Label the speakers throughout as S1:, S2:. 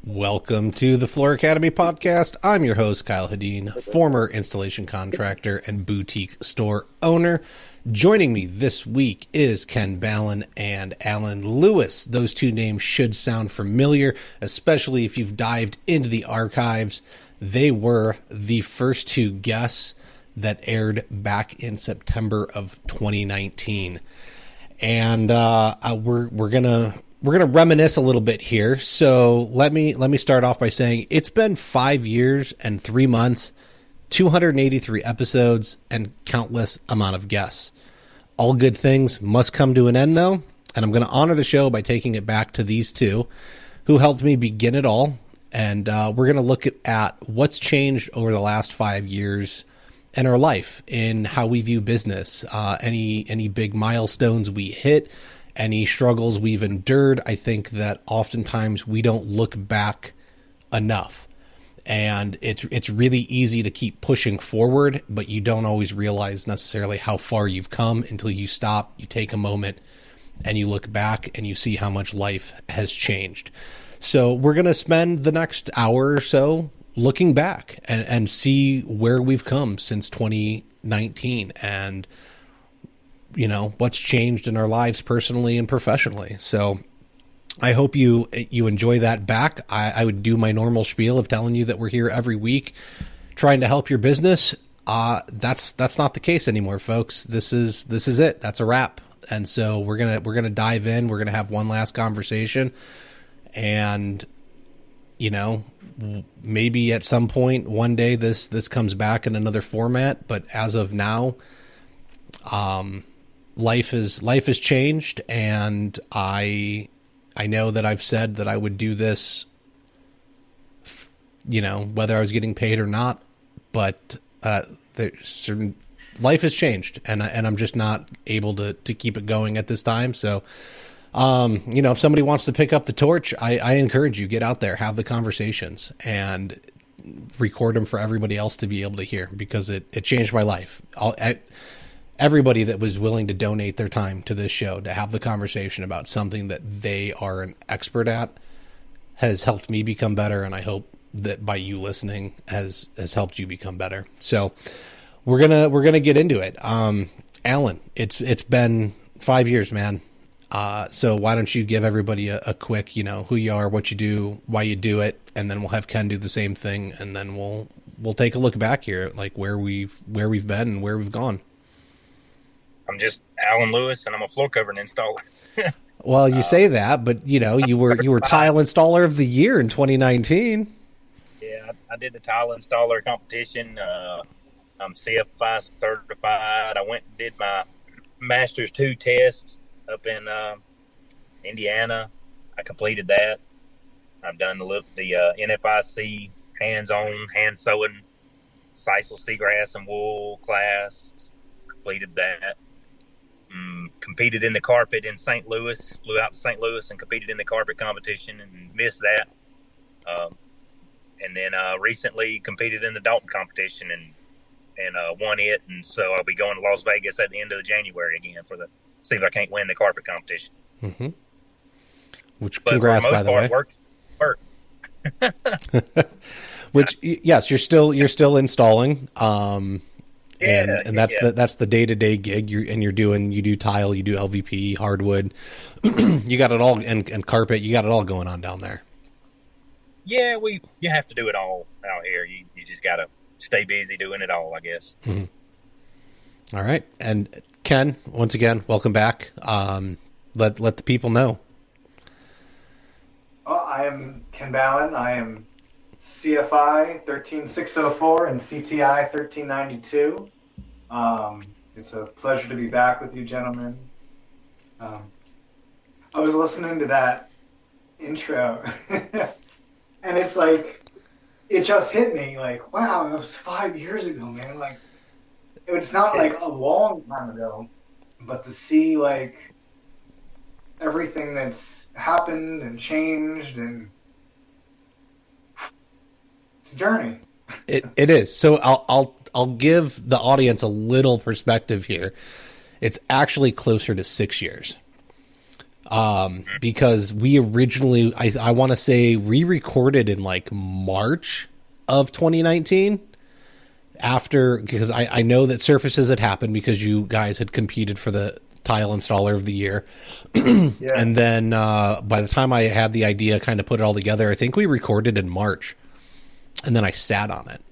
S1: Welcome to the Floor Academy podcast. I'm your host, Kyle Hedin, former installation contractor and boutique store owner. Joining me this week is Ken Ballin and Alan Lewis. Those two names should sound familiar, especially if you've dived into the archives. They were the first two guests that aired back in September of 2019. And we're gonna reminisce a little bit here. So let me start off by saying it's been 5 years and 3 months, 283 episodes, and countless amount of guests. All good things must come to an end, though, and I'm going to honor the show by taking it back to these two who helped me begin it all. And we're going to look at what's changed over the last 5 years in our life, in how we view business, any big milestones we hit, any struggles we've endured. I think that oftentimes we don't look back enough, and it's really easy to keep pushing forward, but you don't always realize necessarily how far you've come until you stop, you take a moment, and you look back and you see how much life has changed. So we're going to spend the next hour or so looking back and see where we've come since 2019 and what's changed in our lives personally and professionally. So I hope you enjoy that back. I would do my normal spiel of telling you that we're here every week trying to help your business. That's not the case anymore, folks. This is it. That's a wrap. And so we're gonna dive in. We're gonna have one last conversation, and maybe at some point one day this comes back in another format. But as of now, life has changed, and I know that I've said that I would do this, whether I was getting paid or not, but life has changed, and I'm just not able to keep it going at this time. So, if somebody wants to pick up the torch, I encourage you, get out there, have the conversations, and record them for everybody else to be able to hear, because it changed my life. Everybody that was willing to donate their time to this show to have the conversation about something that they are an expert at has helped me become better, and I hope that by you listening has helped you become better. So we're gonna get into it. Alan, it's been 5 years, man. So why don't you give everybody a quick, who you are, what you do, why you do it, and then we'll have Ken do the same thing, and then we'll take a look back here, like where we've been and where we've gone.
S2: I'm just Alan Lewis, and I'm a floor covering installer.
S1: Well, you say that, but you were tile installer of the year in 2019.
S2: Yeah, I did the tile installer competition. I'm CFI certified. I went and did my Masters 2 test up in Indiana. I completed that. I've done the NFIC hands-on, hand sewing, sisal seagrass and wool class. Completed that. Competed in the carpet in St. Louis, flew out to St. Louis and competed in the carpet competition and missed that. And then recently competed in the Dalton competition and won it. And so I'll be going to Las Vegas at the end of January again see if I can't win the carpet competition.
S1: Mm-hmm. Which, congrats, by the way.
S2: Work.
S1: Which, yes, you're still installing. And that's the day-to-day gig. You do tile, you do LVP, hardwood, you got it all, and carpet, you got it all going on down there.
S2: Yeah, you have to do it all out here. You just got to stay busy doing it all, I guess.
S1: Mm-hmm. All right. And Ken, once again, welcome back. Let the people know.
S3: Well, I am Ken Ballin. I am CFI 13604 and CTI 1392. It's a pleasure to be back with you, gentlemen. I was listening to that intro, and it's like, it just hit me, like, wow, it was 5 years ago, man. Like, it's not like a long time ago, but to see, like, everything that's happened and changed, and it's a journey.
S1: It is. So I'll give the audience a little perspective here. It's actually closer to 6 years. Because we originally, I want to say we recorded in like March of 2019 because I know that Surfaces had happened because you guys had competed for the Tile Installer of the Year.
S3: Yeah.
S1: And then by the time I had the idea, kind of put it all together, I think we recorded in March. And then I sat on it.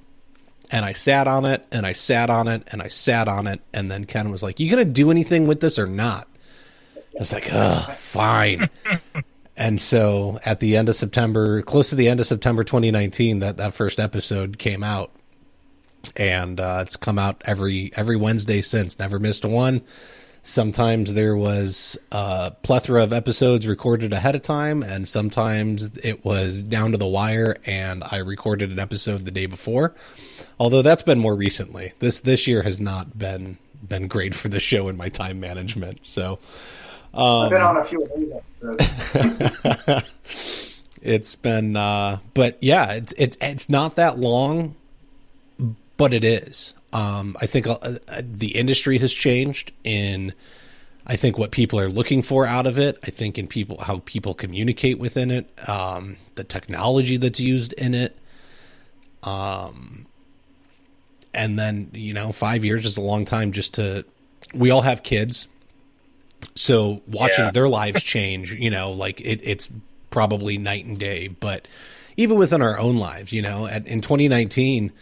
S1: And I sat on it, and I sat on it, and I sat on it. And then Ken was like, you going to do anything with this or not? I was like, fine. And so at the end of September, close to the end of September 2019, that first episode came out. And it's come out every Wednesday since. Never missed one. Sometimes there was a plethora of episodes recorded ahead of time, and sometimes it was down to the wire, and I recorded an episode the day before. Although that's been more recently. This year has not been great for the show in my time management. So
S3: I've been on a few of these episodes.
S1: It's been, but yeah, it's not that long, but it is. I think the industry has changed in, I think, what people are looking for out of it. I think in how people communicate within it, the technology that's used in it. And then, 5 years is a long time we all have kids. So watching their lives change, it's probably night and day. But even within our own lives, in 2019,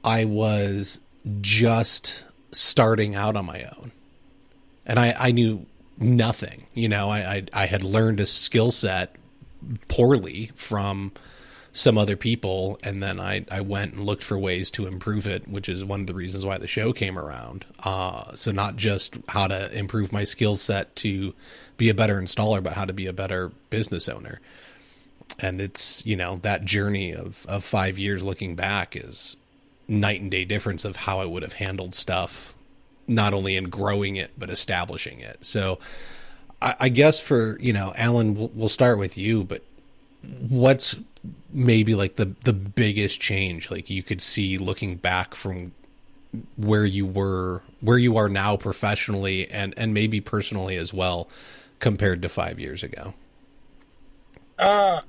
S1: I was just starting out on my own. And I knew nothing. I had learned a skill set poorly from some other people, and then I went and looked for ways to improve it, which is one of the reasons why the show came around. So not just how to improve my skill set to be a better installer, but how to be a better business owner. And it's, that journey of 5 years looking back is night and day difference of how I would have handled stuff, not only in growing it, but establishing it. So I guess for, Alan, we'll start with you, but what's maybe like the biggest change like you could see looking back from where you are now professionally and maybe personally as well compared to 5 years ago?
S2: I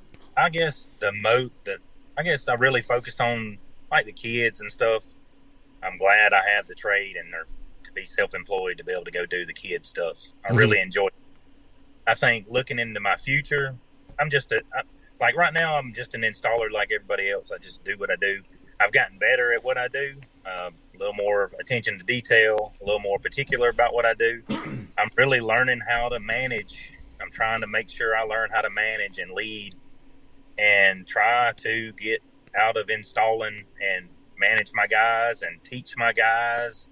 S2: guess I really focused on like the kids and stuff. I'm glad I have the trade and to be self-employed to be able to go do the kid stuff. I really enjoy it. I think looking into my future, like right now, I'm just an installer like everybody else. I just do what I do. I've gotten better at what I do, a little more attention to detail, a little more particular about what I do. I'm really learning how to manage. I'm trying to make sure I learn how to manage and lead and try to get out of installing and manage my guys and teach my guys.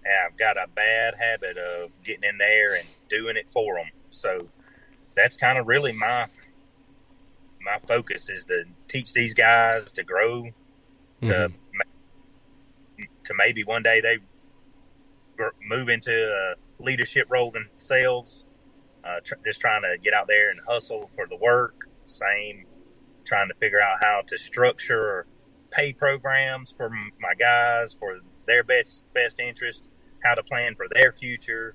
S2: And I've got a bad habit of getting in there and doing it for them. So that's kind of really my focus is to teach these guys to grow, to maybe one day they move into a leadership role themselves, just trying to get out there and hustle for the work. Same, trying to figure out how to structure pay programs for my guys for their best interest, how to plan for their future.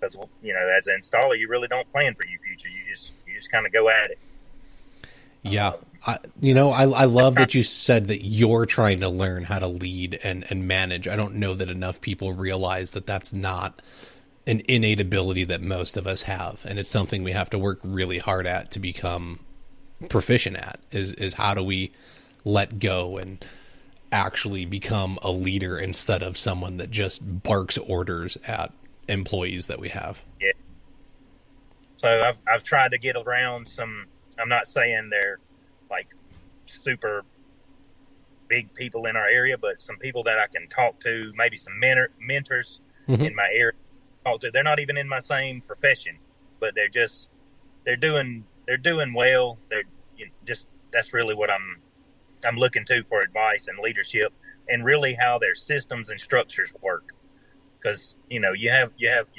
S2: Because, as an installer, you really don't plan for your future. You just kind of go at it.
S1: Yeah. I love that you said that you're trying to learn how to lead and manage. I don't know that enough people realize that that's not an innate ability that most of us have. And it's something we have to work really hard at to become proficient at is how do we let go and actually become a leader instead of someone that just barks orders at employees that we have.
S2: Yeah. So I've tried to get around some, I'm not saying they're like super big people in our area, but some people that I can talk to, maybe some mentors in my area. Talk to. They're not even in my same profession, but they're doing well. That's really what I'm looking to for advice and leadership, and really how their systems and structures work. Because you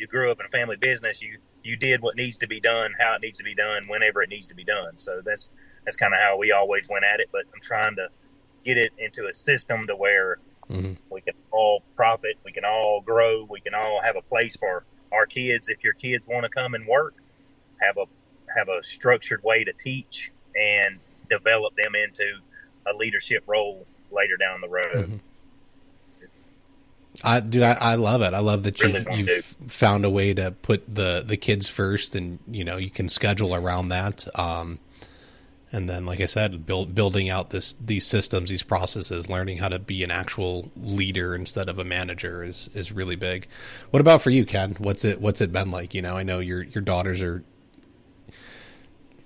S2: grew up in a family business. You did what needs to be done, how it needs to be done, whenever it needs to be done. So that's kind of how we always went at it. But I'm trying to get it into a system to where we can all profit, we can all grow, we can all have a place for our kids. If your kids want to come and work, have a structured way to teach and develop them into a leadership role later down the road.
S1: Mm-hmm. I love it. I love that you've found a way to put the kids first, and you can schedule around that. And then, like I said, building out these systems, these processes, learning how to be an actual leader instead of a manager is really big. What about for you, Ken? What's it been like? I know your daughters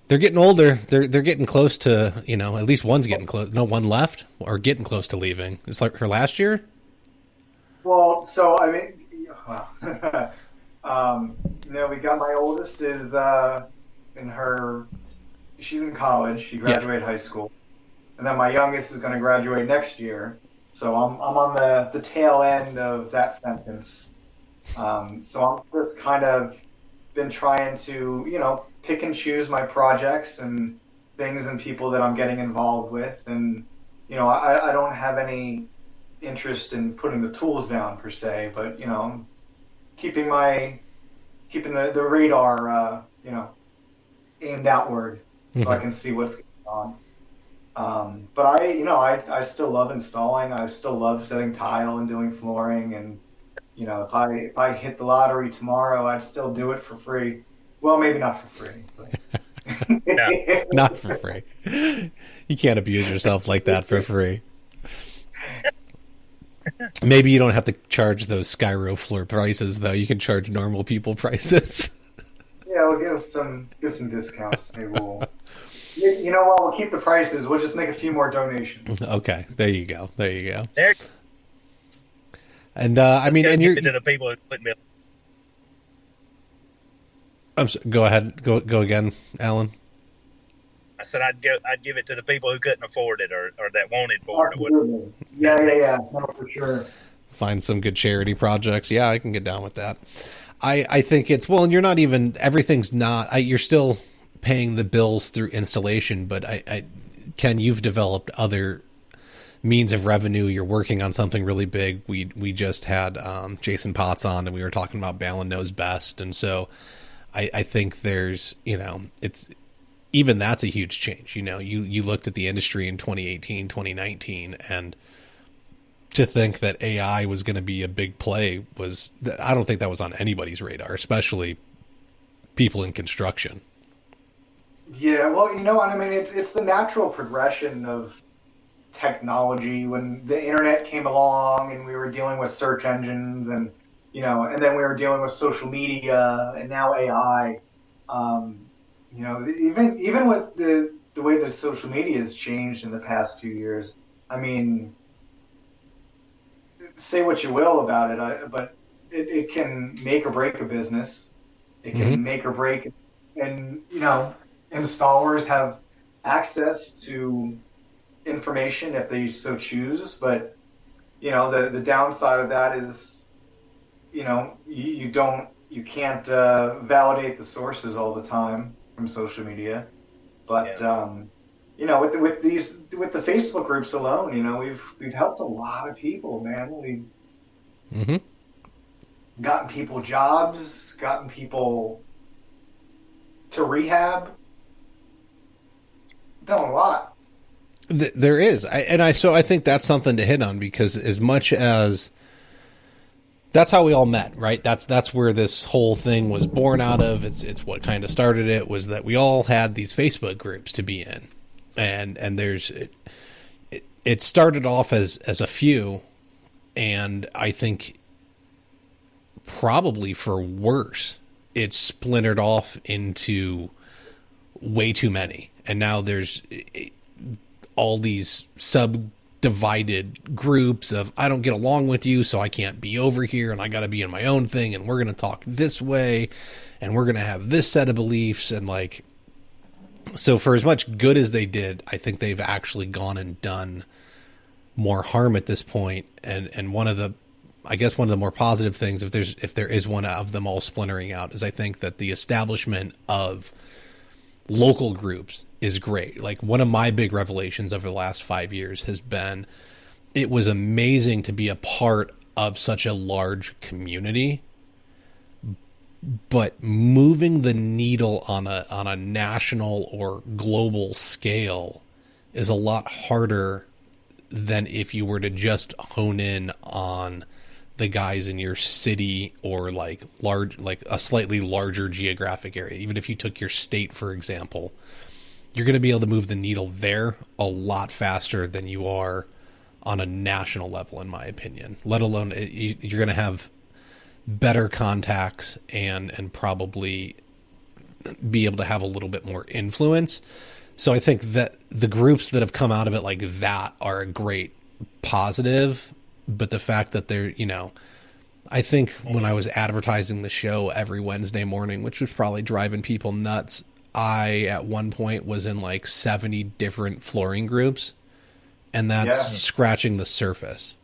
S1: they're getting older. They're getting close to, at least one's getting close. No, one left or getting close to leaving. It's like her last year.
S3: Well, so I mean, we got my oldest is she's in college. She graduated high school, and then my youngest is going to graduate next year. So I'm on the tail end of that sentence. So I'm just kind of been trying to pick and choose my projects and things and people that I'm getting involved with, and I don't have any interest in putting the tools down per se, but keeping the radar aimed outward so I can see what's going on. But I still love installing. I still love setting tile and doing flooring, and if I hit the lottery tomorrow, I'd still do it for free. Well, maybe not for free, but
S1: no, not for free. You can't abuse yourself like that for free. Maybe you don't have to charge those Skyro floor prices, though. You can charge normal people prices.
S3: Yeah, we'll give some discounts. Maybe we'll keep the prices. We'll just make a few more donations.
S1: Okay, there you go.
S2: There.
S1: And and you're
S2: to the people who put me.
S1: Go ahead. Go again, Alan.
S2: I said I'd give it to the people who couldn't afford it or that wanted for it.
S3: Or yeah. No, for sure.
S1: Find some good charity projects. Yeah, I can get down with that. I think it's, and you're not even, everything's not, you're still paying the bills through installation, but Ken, you've developed other means of revenue. You're working on something really big. We just had Jason Potts on, and we were talking about Ballin knows best. And so I think there's, it's, even that's a huge change. You looked at the industry in 2018, 2019, and to think that AI was going to be a big play I don't think that was on anybody's radar, especially people in construction.
S3: Yeah, well, it's the natural progression of technology. When the internet came along and we were dealing with search engines and then we were dealing with social media and now AI. Even with the way that social media has changed in the past few years, say what you will about it, but it can make or break a business. It can make or break, and installers have access to information if they so choose. But the downside of that is, you can't validate the sources all the time from social media. But with the Facebook groups alone, we've helped a lot of people, man. We've gotten people jobs, gotten people to rehab, done a lot.
S1: There is, so I think that's something to hit on, because as much as that's how we all met, right? That's where this whole thing was born out of. It's what kind of started it, was that we all had these Facebook groups to be in, and it started off as a few, and I think probably for worse, it splintered off into way too many, and now there's all these subdivided groups of, I don't get along with you, so I can't be over here, and I got to be in my own thing, and we're going to talk this way, and we're going to have this set of beliefs, and so for as much good as they did, I think they've actually gone and done more harm at this point. And one of the more positive things, if there is one of them all splintering out, is I think that the establishment of local groups is great. Like, one of my big revelations over the last 5 years has been, it was amazing to be a part of such a large community, but moving the needle on a national or global scale is a lot harder than if you were to just hone in on the guys in your city or like a slightly larger geographic area. Even if you took your state, for example, you're going to be able to move the needle there a lot faster than you are on a national level, in my opinion. Let alone you're going to have better contacts and probably be able to have a little bit more influence. So I think that the groups that have come out of it like that are a great positive, but the fact that they're, I think when I was advertising the show every Wednesday morning, which was probably driving people nuts, I at one point was in like 70 different flooring groups, and that's scratching the surface.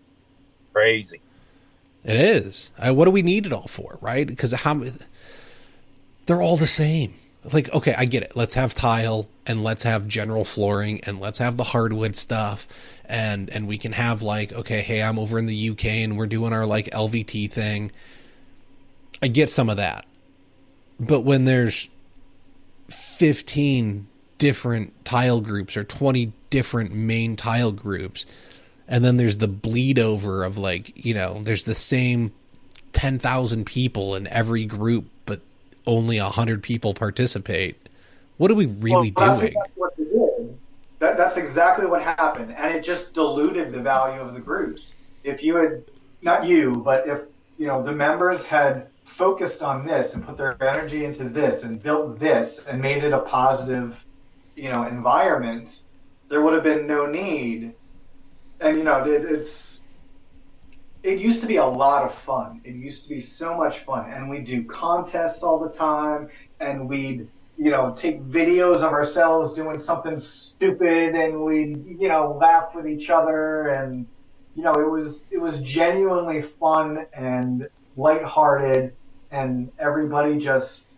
S2: Crazy.
S1: It is. What do we need it all for, right? Because they're all the same. Like, okay, I get it. Let's have tile, and let's have general flooring, and let's have the hardwood stuff, and we can have like, okay, hey, I'm over in the UK and we're doing our like LVT thing. I get some of that. But when there's 15 different tile groups or 20 different main tile groups, and then there's the bleed over of like, there's the same 10,000 people in every group, but only 100 people participate. What are we really doing?
S3: That's exactly what they did. That's exactly what happened. And it just diluted the value of the groups. If you had, not you, but if, the members had focused on this and put their energy into this and built this and made it a positive, environment, there would have been no need. And, it used to be a lot of fun. It used to be so much fun. And we'd do contests all the time, and we'd, take videos of ourselves doing something stupid, and we'd, laugh with each other. And, it was genuinely fun and lighthearted, and everybody just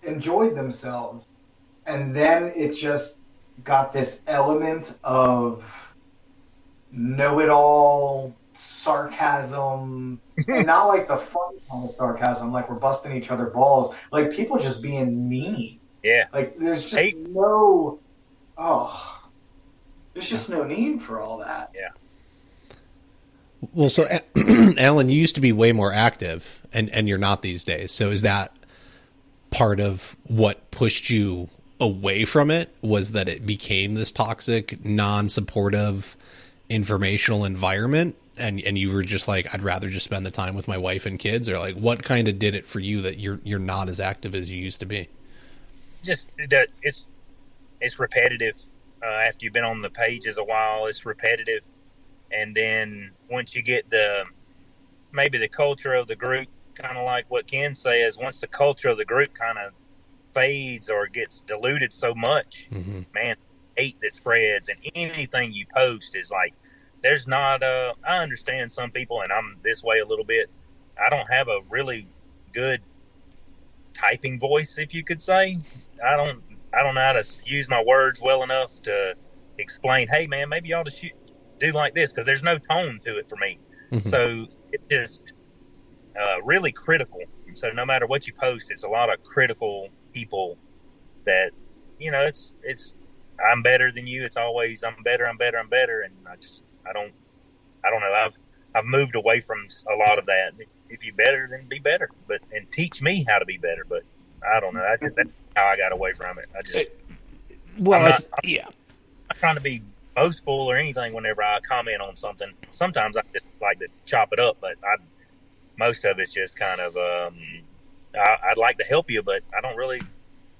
S3: enjoyed themselves. And then it just got this element of know-it-all sarcasm, and not like the fun kind of sarcasm, like we're busting each other balls, like people just being mean.
S2: Yeah.
S3: Like there's just there's just no need for all that.
S2: Yeah.
S1: Well, so Alan, you used to be way more active, and you're not these days. So is that part of what pushed you away from it, was that it became this toxic, non-supportive, informational environment, and you were just like, I'd rather just spend the time with my wife and kids? Or like, what kind of did it for you that you're not as active as you used to be?
S2: Just that it's repetitive. After you've been on the pages a while, it's repetitive. And then once you get maybe the culture of the group, kind of like what Ken says, once the culture of the group kind of fades or gets diluted so much, man, hate that spreads, and anything you post is like, there's not I understand some people, and I'm this way a little bit. I don't have a really good typing voice, if you could say. I don't know how to use my words well enough to explain, hey man, maybe you ought to do like this, because there's no tone to it for me. So it's just really critical. So no matter what you post, it's a lot of critical people that, it's I'm better than you. It's always I'm better. And I don't know. I've moved away from a lot of that. If you're better, then be better, and teach me how to be better. But I don't know. That's how I got away from it. I'm not trying to be boastful or anything whenever I comment on something. Sometimes I just like to chop it up, but most of it's just kind of I'd like to help you, but I don't really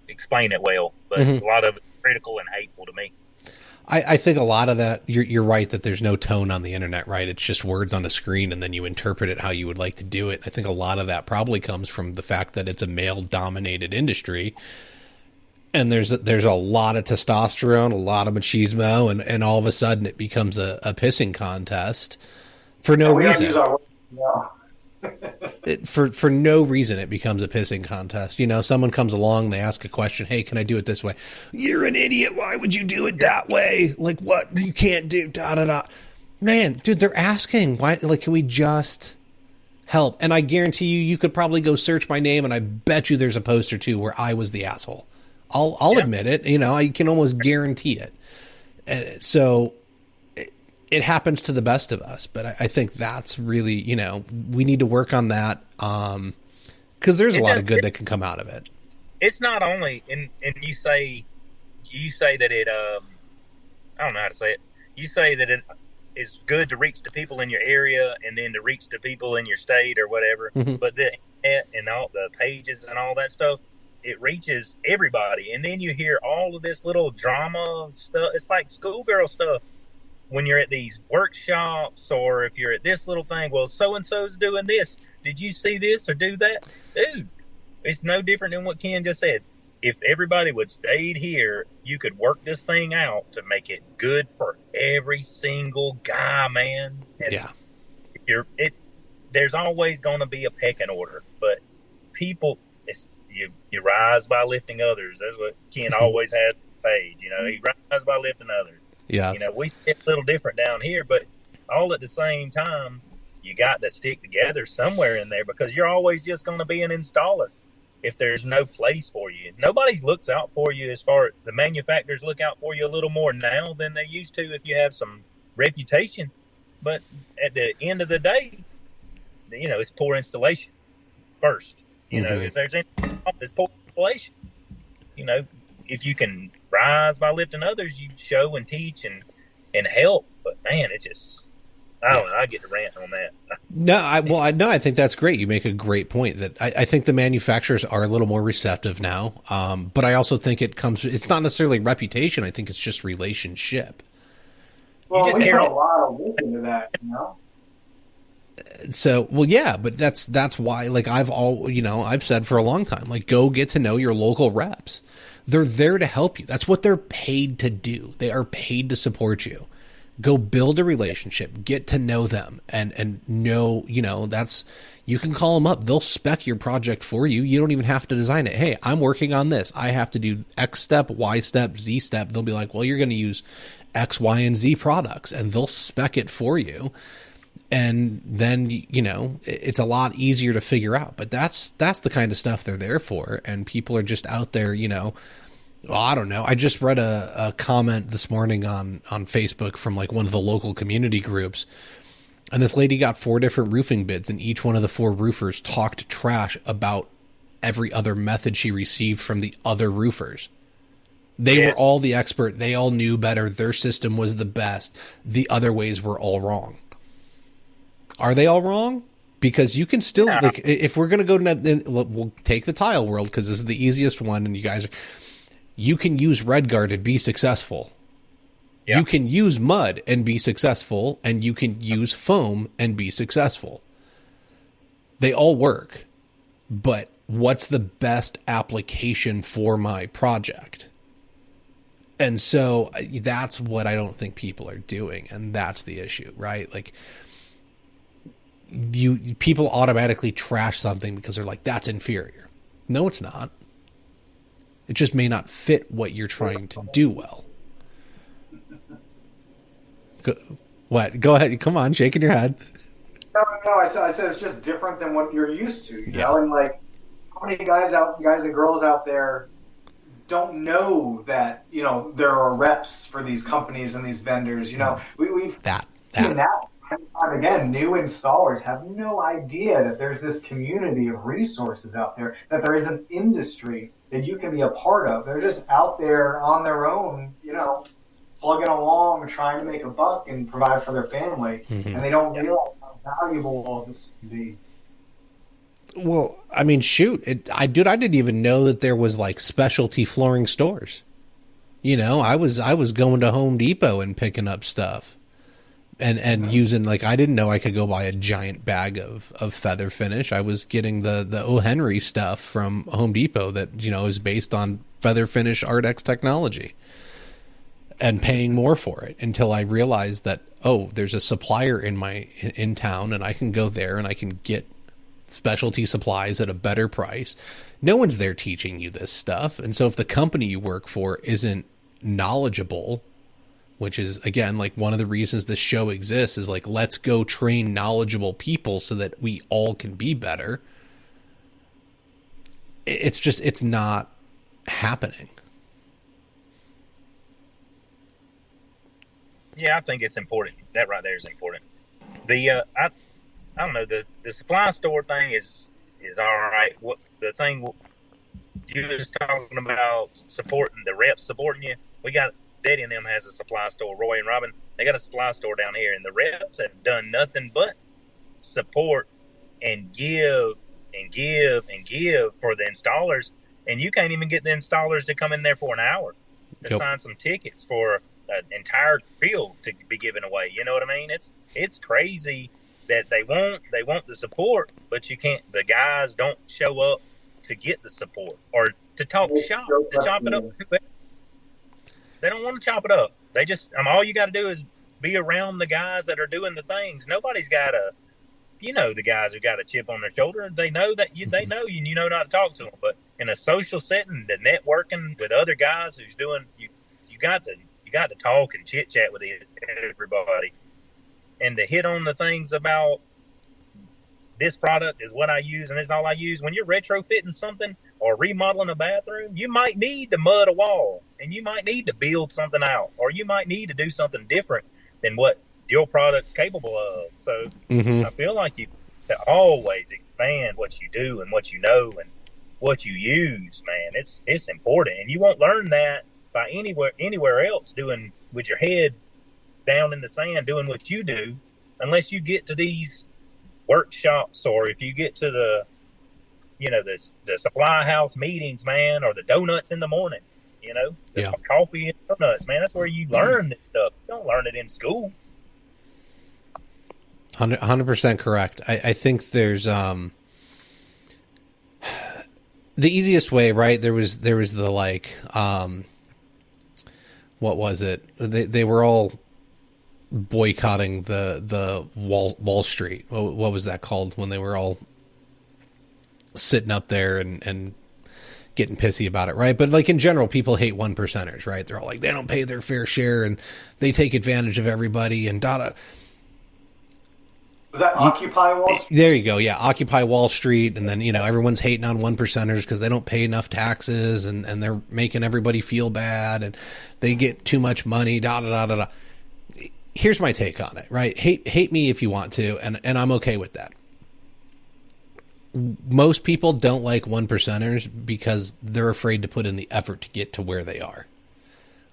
S2: explain it well. But a lot of it's critical and hateful to me.
S1: I think a lot of that, you're right that there's no tone on the internet, right? It's just words on a screen, and then you interpret it how you would like to do it. I think a lot of that probably comes from the fact that it's a male-dominated industry, and there's a lot of testosterone, a lot of machismo, and all of a sudden it becomes a pissing contest for no reason. For no reason, it becomes a pissing contest. Someone comes along, they ask a question, hey, can I do it this way? You're an idiot. Why would you do it that way? Like, what? You can't do da da da. Man, dude, they're asking why. Like, can we just help. And I guarantee you could probably go search my name, and I bet you there's a post or two where I was the asshole. I'll admit it. You know, I can almost guarantee it. And so it happens to the best of us. But I think that's really, you know, we need to work on that, because there's a lot of good that can come out of it.
S2: It's not only, and you say that it, I don't know how to say it. You say that it is good to reach the people in your area and then to reach the people in your state or whatever. Mm-hmm. But the internet and all the pages and all that stuff, it reaches everybody. And then you hear all of this little drama stuff. It's like schoolgirl stuff when you're at these workshops, or if you're at this little thing, well, so-and-so's doing this. Did you see this or do that? Dude, it's no different than what Ken just said. If everybody would stayed here, you could work this thing out to make it good for every single guy, man. And there's always going to be a pecking order, but people, you rise by lifting others. That's what Ken always had paid. You know, he rises by lifting others. Yeah. You know, we sit a little different down here, but all at the same time, you got to stick together somewhere in there, because you're always just going to be an installer. If there's no place for you, nobody looks out for you. As far as the manufacturers look out for you a little more now than they used to if you have some reputation. But at the end of the day, you know, it's poor installation first. You know, if there's any, it's poor installation. You know, if you can rise by lifting others, you show and teach and help. But man, it just, I don't know. I get to rant on that.
S1: No, I think that's great. You make a great point that I think the manufacturers are a little more receptive now. But I also think it's not necessarily reputation. I think it's just relationship.
S3: Well, we put a lot of work into that, you know?
S1: So, well, yeah, but that's why, like, I've said for a long time, like, go get to know your local reps. They're there to help you. That's what they're paid to do. They are paid to support you. Go build a relationship, get to know them, and know, you know, you can call them up. They'll spec your project for you. You don't even have to design it. Hey, I'm working on this. I have to do X step, Y step, Z step. They'll be like, well, you're going to use X, Y, and Z products, and they'll spec it for you. And then, you know, it's a lot easier to figure out. But that's the kind of stuff they're there for. And people are just out there, you know. Well, I don't know. I just read a comment this morning on Facebook from like one of the local community groups. And this lady got 4 different roofing bids, and each one of the 4 roofers talked trash about every other method she received from the other roofers. They were all the expert. They all knew better. Their system was the best. The other ways were all wrong. Are they all wrong? Because you can still, like, if we're going to go to, we'll take the tile world because this is the easiest one, and you can use Red Guard and be successful. Yeah. You can use mud and be successful, and you can use foam and be successful. They all work, but what's the best application for my project? And so that's what I don't think people are doing, and that's the issue, right? Like, people automatically trash something because they're like, that's inferior. No, it's not. It just may not fit what you're trying to do well. What? Go ahead. Come on, shaking your head.
S3: No. I said it's just different than what you're used to. You know, and like, how many guys and girls out there don't know that, you know, there are reps for these companies and these vendors. You know, we've seen that. And again, new installers have no idea that there's this community of resources out there, that there is an industry that you can be a part of. They're just out there on their own, you know, plugging along, trying to make a buck and provide for their family. Mm-hmm. And they don't realize how valuable all this can be.
S1: Well, I mean, shoot, I didn't even know that there was like specialty flooring stores. You know, I was going to Home Depot and picking up stuff. And using, like, I didn't know I could go buy a giant bag of feather finish. I was getting the O. Henry stuff from Home Depot that, you know, is based on feather finish Ardex technology, and paying more for it until I realized that, oh, there's a supplier in town, and I can go there and I can get specialty supplies at a better price. No one's there teaching you this stuff. And so if the company you work for isn't knowledgeable, which is, again, like one of the reasons this show exists is like, let's go train knowledgeable people so that we all can be better. It's not happening.
S2: Yeah, I think it's important. That right there is important. I don't know, the supply store thing is all right. What the thing you was talking about, supporting the reps supporting you. We got Daddy and them has a supply store. Roy and Robin, they got a supply store down here, and the reps have done nothing but support and give for the installers, and you can't even get the installers to come in there for an hour to sign some tickets for an entire field to be given away. You know what I mean? It's crazy that they want the support, but you can't. The guys don't show up to get the support or to talk shop, to chop it up. They don't want to chop it up. They just all you got to do is be around the guys that are doing the things. Nobody's got a, the guys who got a chip on their shoulder. They know that they know you, and you know not to talk to them. But in a social setting, the networking with other guys who's doing, you got to talk and chit chat with everybody, and to hit on the things about this product is what I use and it's all I use. When you're retrofitting something or remodeling a bathroom, you might need to mud a wall, and you might need to build something out, or you might need to do something different than what your product's capable of. So I feel like you to always expand what you do and what you know and what you use, man. It's important, and you won't learn that by anywhere else doing with your head down in the sand doing what you do, unless you get to these workshops, or if you get to the supply house meetings, man, or the donuts in the morning, coffee and donuts, man. That's where you learn this stuff. You don't learn it in school.
S1: 100% correct. I think there's the easiest way, right? There was the what was it? They were all boycotting the Wall Street. What was that called when they were all sitting up there and getting pissy about it, right? But like in general, people hate 1%ers, right? They're all like, they don't pay their fair share and they take advantage of everybody and data.
S3: Was that Occupy Wall Street?
S1: There you go. Yeah. Occupy Wall Street. And then, everyone's hating on 1%ers because they don't pay enough taxes and they're making everybody feel bad and they get too much money, Here's my take on it, right? Hate me if you want to, and I'm okay with that. Most people don't like 1%ers because they're afraid to put in the effort to get to where they are.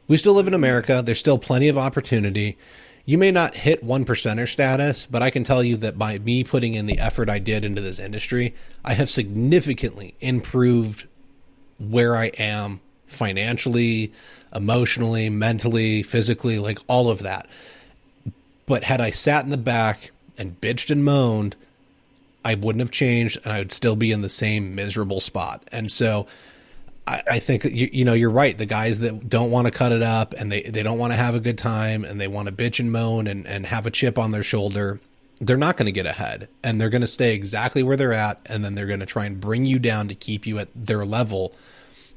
S1: We still live in America. There's still plenty of opportunity. You may not hit 1%er status, but I can tell you that by me putting in the effort I did into this industry, I have significantly improved where I am financially, emotionally, mentally, physically, like all of that. But had I sat in the back and bitched and moaned, I wouldn't have changed, and I would still be in the same miserable spot. And so I think, you're right. The guys that don't want to cut it up and they don't want to have a good time and they want to bitch and moan and have a chip on their shoulder, they're not going to get ahead, and they're going to stay exactly where they're at. And then they're going to try and bring you down to keep you at their level,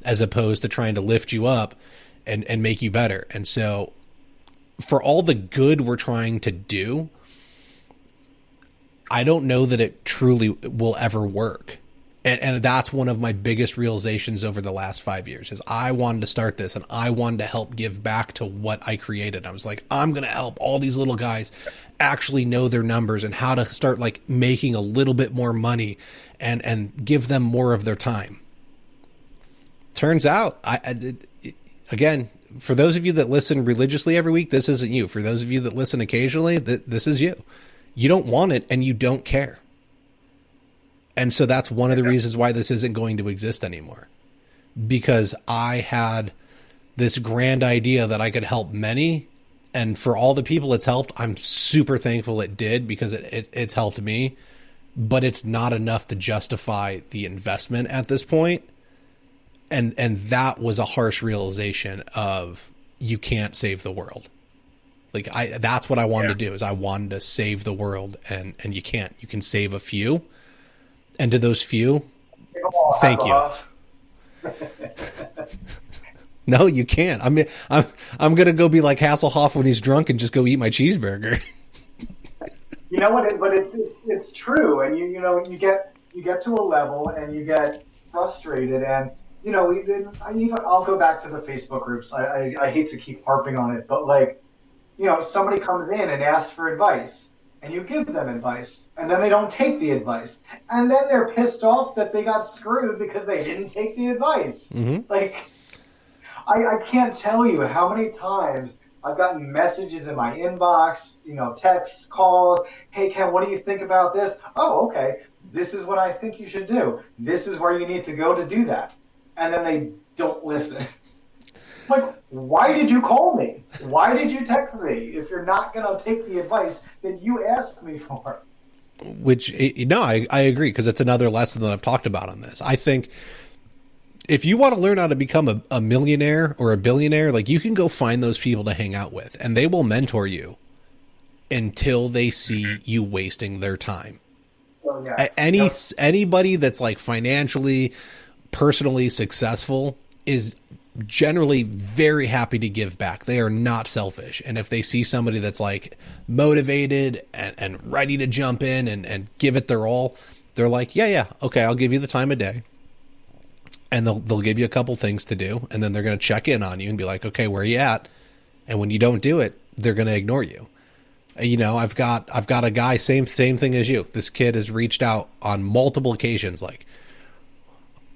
S1: as opposed to trying to lift you up and make you better. And so for all the good we're trying to do, I don't know that it truly will ever work. And that's one of my biggest realizations over the last 5 years is I wanted to start this and I wanted to help give back to what I created. I was like, I'm going to help all these little guys actually know their numbers and how to start like making a little bit more money and give them more of their time. Turns out, again, for those of you that listen religiously every week, this isn't you. For those of you that listen occasionally, this is you. You don't want it and you don't care. And so that's one of the reasons why this isn't going to exist anymore. Because I had this grand idea that I could help many. And for all the people it's helped, I'm super thankful it did, because it's helped me. But it's not enough to justify the investment at this point. And that was a harsh realization of, you can't save the world. Like that's what I wanted to do, is I wanted to save the world, and you can't. You can save a few. And to those few, thank you. No, you can't. I mean, I'm gonna go be like Hasselhoff when he's drunk and just go eat my cheeseburger.
S3: You know what? But it's true, and you get to a level and you get frustrated, and I'll go back to the Facebook groups. I hate to keep harping on it, but like, somebody comes in and asks for advice, and you give them advice, and then they don't take the advice, and then they're pissed off that they got screwed because they didn't take the advice.
S1: Mm-hmm.
S3: Like, I can't tell you how many times I've gotten messages in my inbox, texts, calls. Hey, Ken, what do you think about this? Oh, okay. This is what I think you should do. This is where you need to go to do that. And then they don't listen. Like, why did you call me? Why did you text me if you're not going to take the advice that you asked me for?
S1: Which, I agree, because it's another lesson that I've talked about on this. I think if you want to learn how to become a millionaire or a billionaire, like, you can go find those people to hang out with, and they will mentor you until they see you wasting their time.
S3: Oh, yeah.
S1: Anybody that's like financially, personally successful is generally very happy to give back. They are not selfish. And if they see somebody that's like motivated and ready to jump in and give it their all, they're like, yeah, okay, I'll give you the time of day. And they'll give you a couple things to do, and then they're going to check in on you and be like, okay, where are you at? And when you don't do it, they're going to ignore you. I've got a guy, same thing as you. This kid has reached out on multiple occasions, like,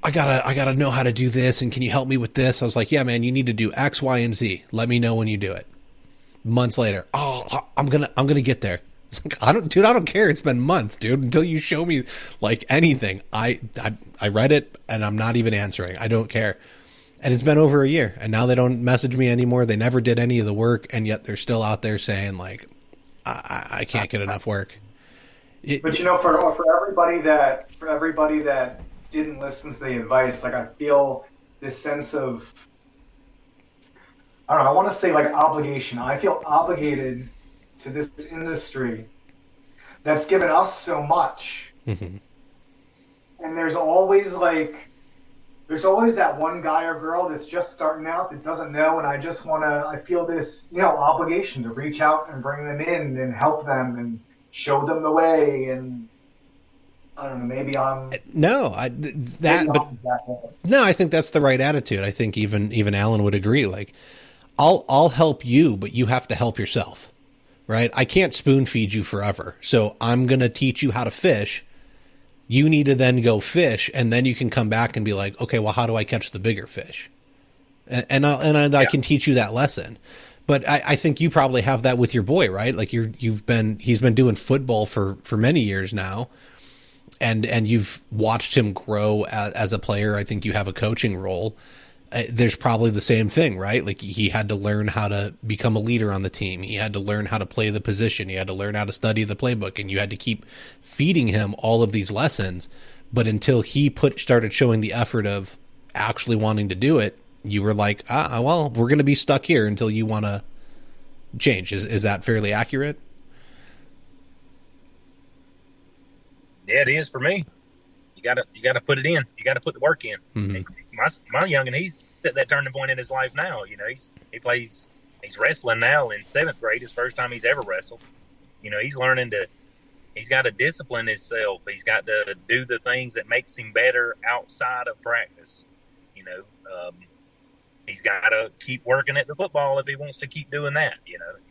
S1: I gotta know how to do this, and can you help me with this? I was like, yeah, man, you need to do X, Y, and Z. Let me know when you do it. Months later, I'm gonna get there. I don't care. It's been months, dude, until you show me like anything. I read it and I'm not even answering. I don't care. And it's been over a year, and now they don't message me anymore. They never did any of the work, and yet they're still out there saying like, I can't get enough work.
S3: But for everybody that didn't listen to the advice, like, I feel this sense of, I don't know, I want to say like obligation. I feel obligated to this industry that's given us so much.
S1: Mm-hmm.
S3: And there's always that one guy or girl that's just starting out that doesn't know, and I feel this, obligation to reach out and bring them in and help them and show them the way. And I don't know, maybe I'm
S1: no, I think that's the right attitude. I think even Alan would agree. Like, I'll help you, but you have to help yourself. Right? I can't spoon feed you forever. So I'm going to teach you how to fish. You need to then go fish, and then you can come back and be like, okay, well, how do I catch the bigger fish? I can teach you that lesson. But I think you probably have that with your boy, right? Like, he's been doing football for many years now, and you've watched him grow as a player. I think you have a coaching role. There's probably the same thing, right? Like, he had to learn how to become a leader on the team. He had to learn how to play the position. He had to learn how to study the playbook, and you had to keep feeding him all of these lessons. But until he started showing the effort of actually wanting to do it, you were like, well, we're going to be stuck here until you want to change. Is that fairly accurate?
S2: Yeah, it is for me. You gotta put it in. You gotta put the work in.
S1: Mm-hmm.
S2: My youngin', he's at that turning point in his life now. He's wrestling now in 7th grade. His first time he's ever wrestled. He's learning he's got to discipline himself. He's got to do the things that makes him better outside of practice. He's got to keep working at the football if he wants to keep doing that.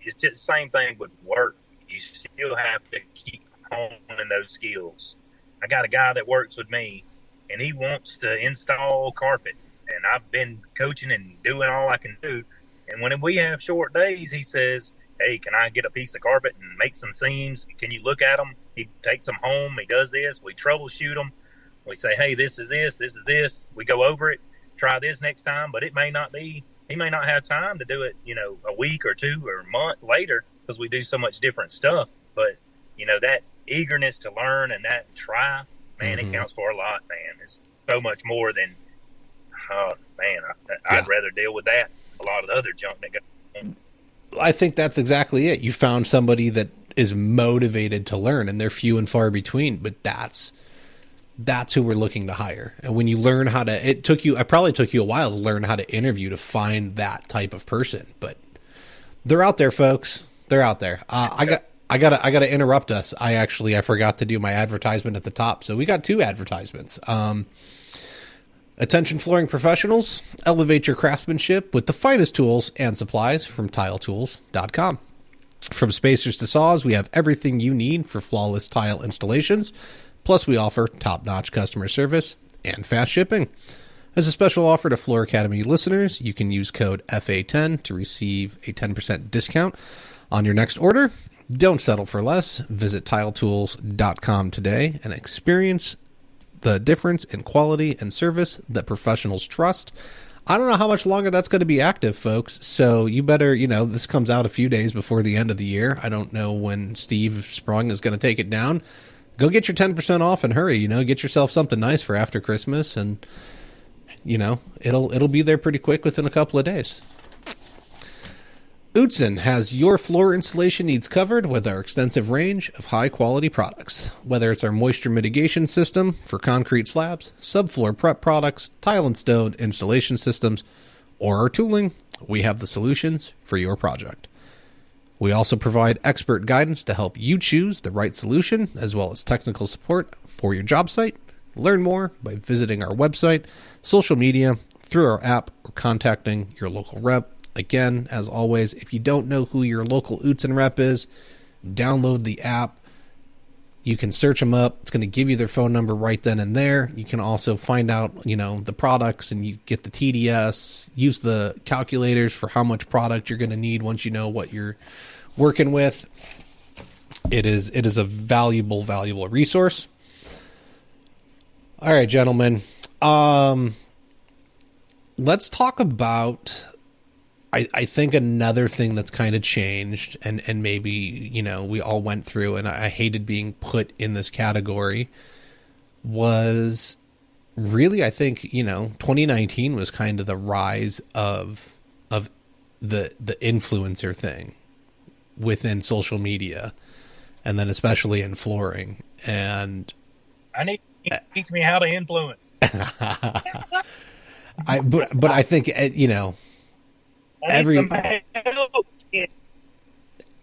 S2: It's just the same thing with work. You still have to keep honing those skills. I got a guy that works with me, and he wants to install carpet. And I've been coaching and doing all I can do. And when we have short days, he says, hey, can I get a piece of carpet and make some seams? Can you look at them? He takes them home. He does this. We troubleshoot them. We say, hey, this is this. This is this. We go over it. Try this next time. But it may not be. He may not have time to do it, a week or two or a month later, because we do so much different stuff. But, that eagerness to learn and that try, man, It counts for a lot, man. It's so much more than, I'd rather deal with that. A lot of the other junk that goes on.
S1: I think that's exactly it. You found somebody that is motivated to learn, and they're few and far between, but that's that's who we're looking to hire. And when you learn how to, it probably took you a while to learn how to interview to find that type of person, but they're out there, folks. They're out there. I gotta interrupt us. I forgot to do my advertisement at the top. So we got 2 advertisements. Attention flooring professionals, elevate your craftsmanship with the finest tools and supplies from tiletools.com. From spacers to saws, we have everything you need for flawless tile installations. Plus, we offer top-notch customer service and fast shipping. As a special offer to Floor Academy listeners, you can use code FA10 to receive a 10% discount on your next order. Don't settle for less. Visit tiletools.com today and experience the difference in quality and service that professionals trust. I don't know how much longer that's going to be active, folks. So you better, this comes out a few days before the end of the year. I don't know when Steve Sprung is going to take it down. Go get your 10% off and hurry, get yourself something nice for after Christmas, and it'll be there pretty quick within a couple of days. Uzin has your floor installation needs covered with our extensive range of high-quality products. Whether it's our moisture mitigation system for concrete slabs, subfloor prep products, tile and stone installation systems, or our tooling, we have the solutions for your project. We also provide expert guidance to help you choose the right solution, as well as technical support for your job site. Learn more by visiting our website, social media, through our app, or contacting your local rep. Again, as always, if you don't know who your local Uzin rep is, download the app. You can search them up. It's going to give you their phone number right then and there. You can also find out, the products, and you get the TDS, use the calculators for how much product you're going to need once you know what you're working with. It is a valuable resource. All right, gentlemen. Let's talk about, I think, another thing that's kind of changed, and maybe, we all went through, and I hated being put in this category, was really, I think, 2019 was kind of the rise of the influencer thing within social media, and then especially in flooring. And
S2: I need you to teach me how to influence.
S1: But I think,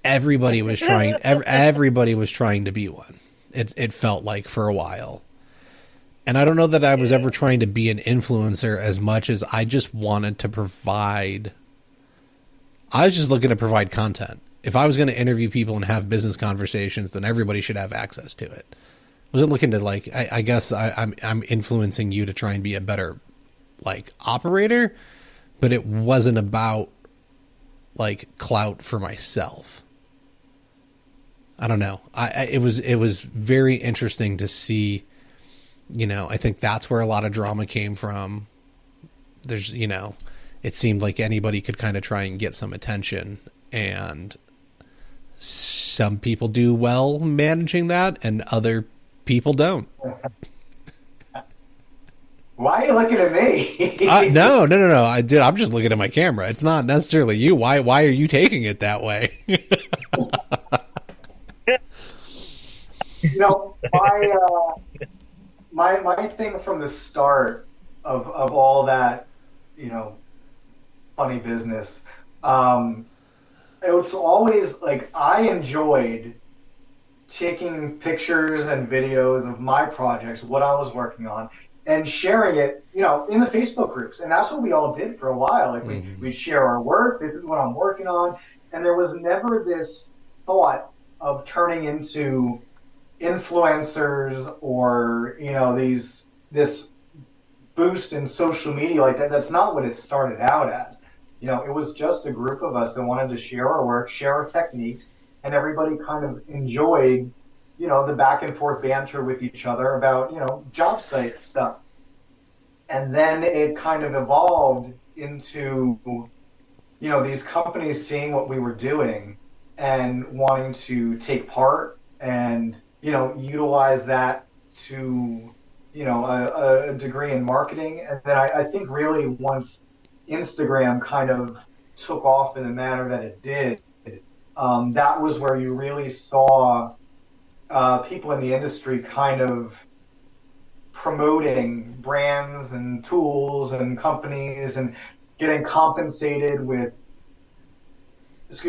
S1: everybody was trying. Everybody was trying to be one. It felt like for a while, and I don't know that I was ever trying to be an influencer as much as I just wanted to provide. I was just looking to provide content. If I was going to interview people and have business conversations, then everybody should have access to it. I wasn't looking to I guess I'm influencing you to try and be a better operator, but it wasn't about clout for myself. I don't know. It was very interesting to see, I think that's where a lot of drama came from. There's, it seemed like anybody could kind of try and get some attention, and some people do well managing that and other people don't.
S3: Why are you looking at me?
S1: No. I'm just looking at my camera. It's not necessarily you. Why are you taking it that way?
S3: My thing from the start of all that, funny business, it was always I enjoyed taking pictures and videos of my projects, what I was working on, and sharing it, in the Facebook groups. And that's what we all did for a while. We'd share our work. This is what I'm working on. And there was never this thought of turning into influencers or, this boost in social media like that. That's not what it started out as. It was just a group of us that wanted to share our work, share our techniques, and everybody kind of enjoyed the back and forth banter with each other about, job site stuff. And then it kind of evolved into, these companies seeing what we were doing and wanting to take part and, utilize that to, a degree in marketing. And then I think really once Instagram kind of took off in the manner that it did, that was where you really saw people in the industry kind of promoting brands and tools and companies and getting compensated with,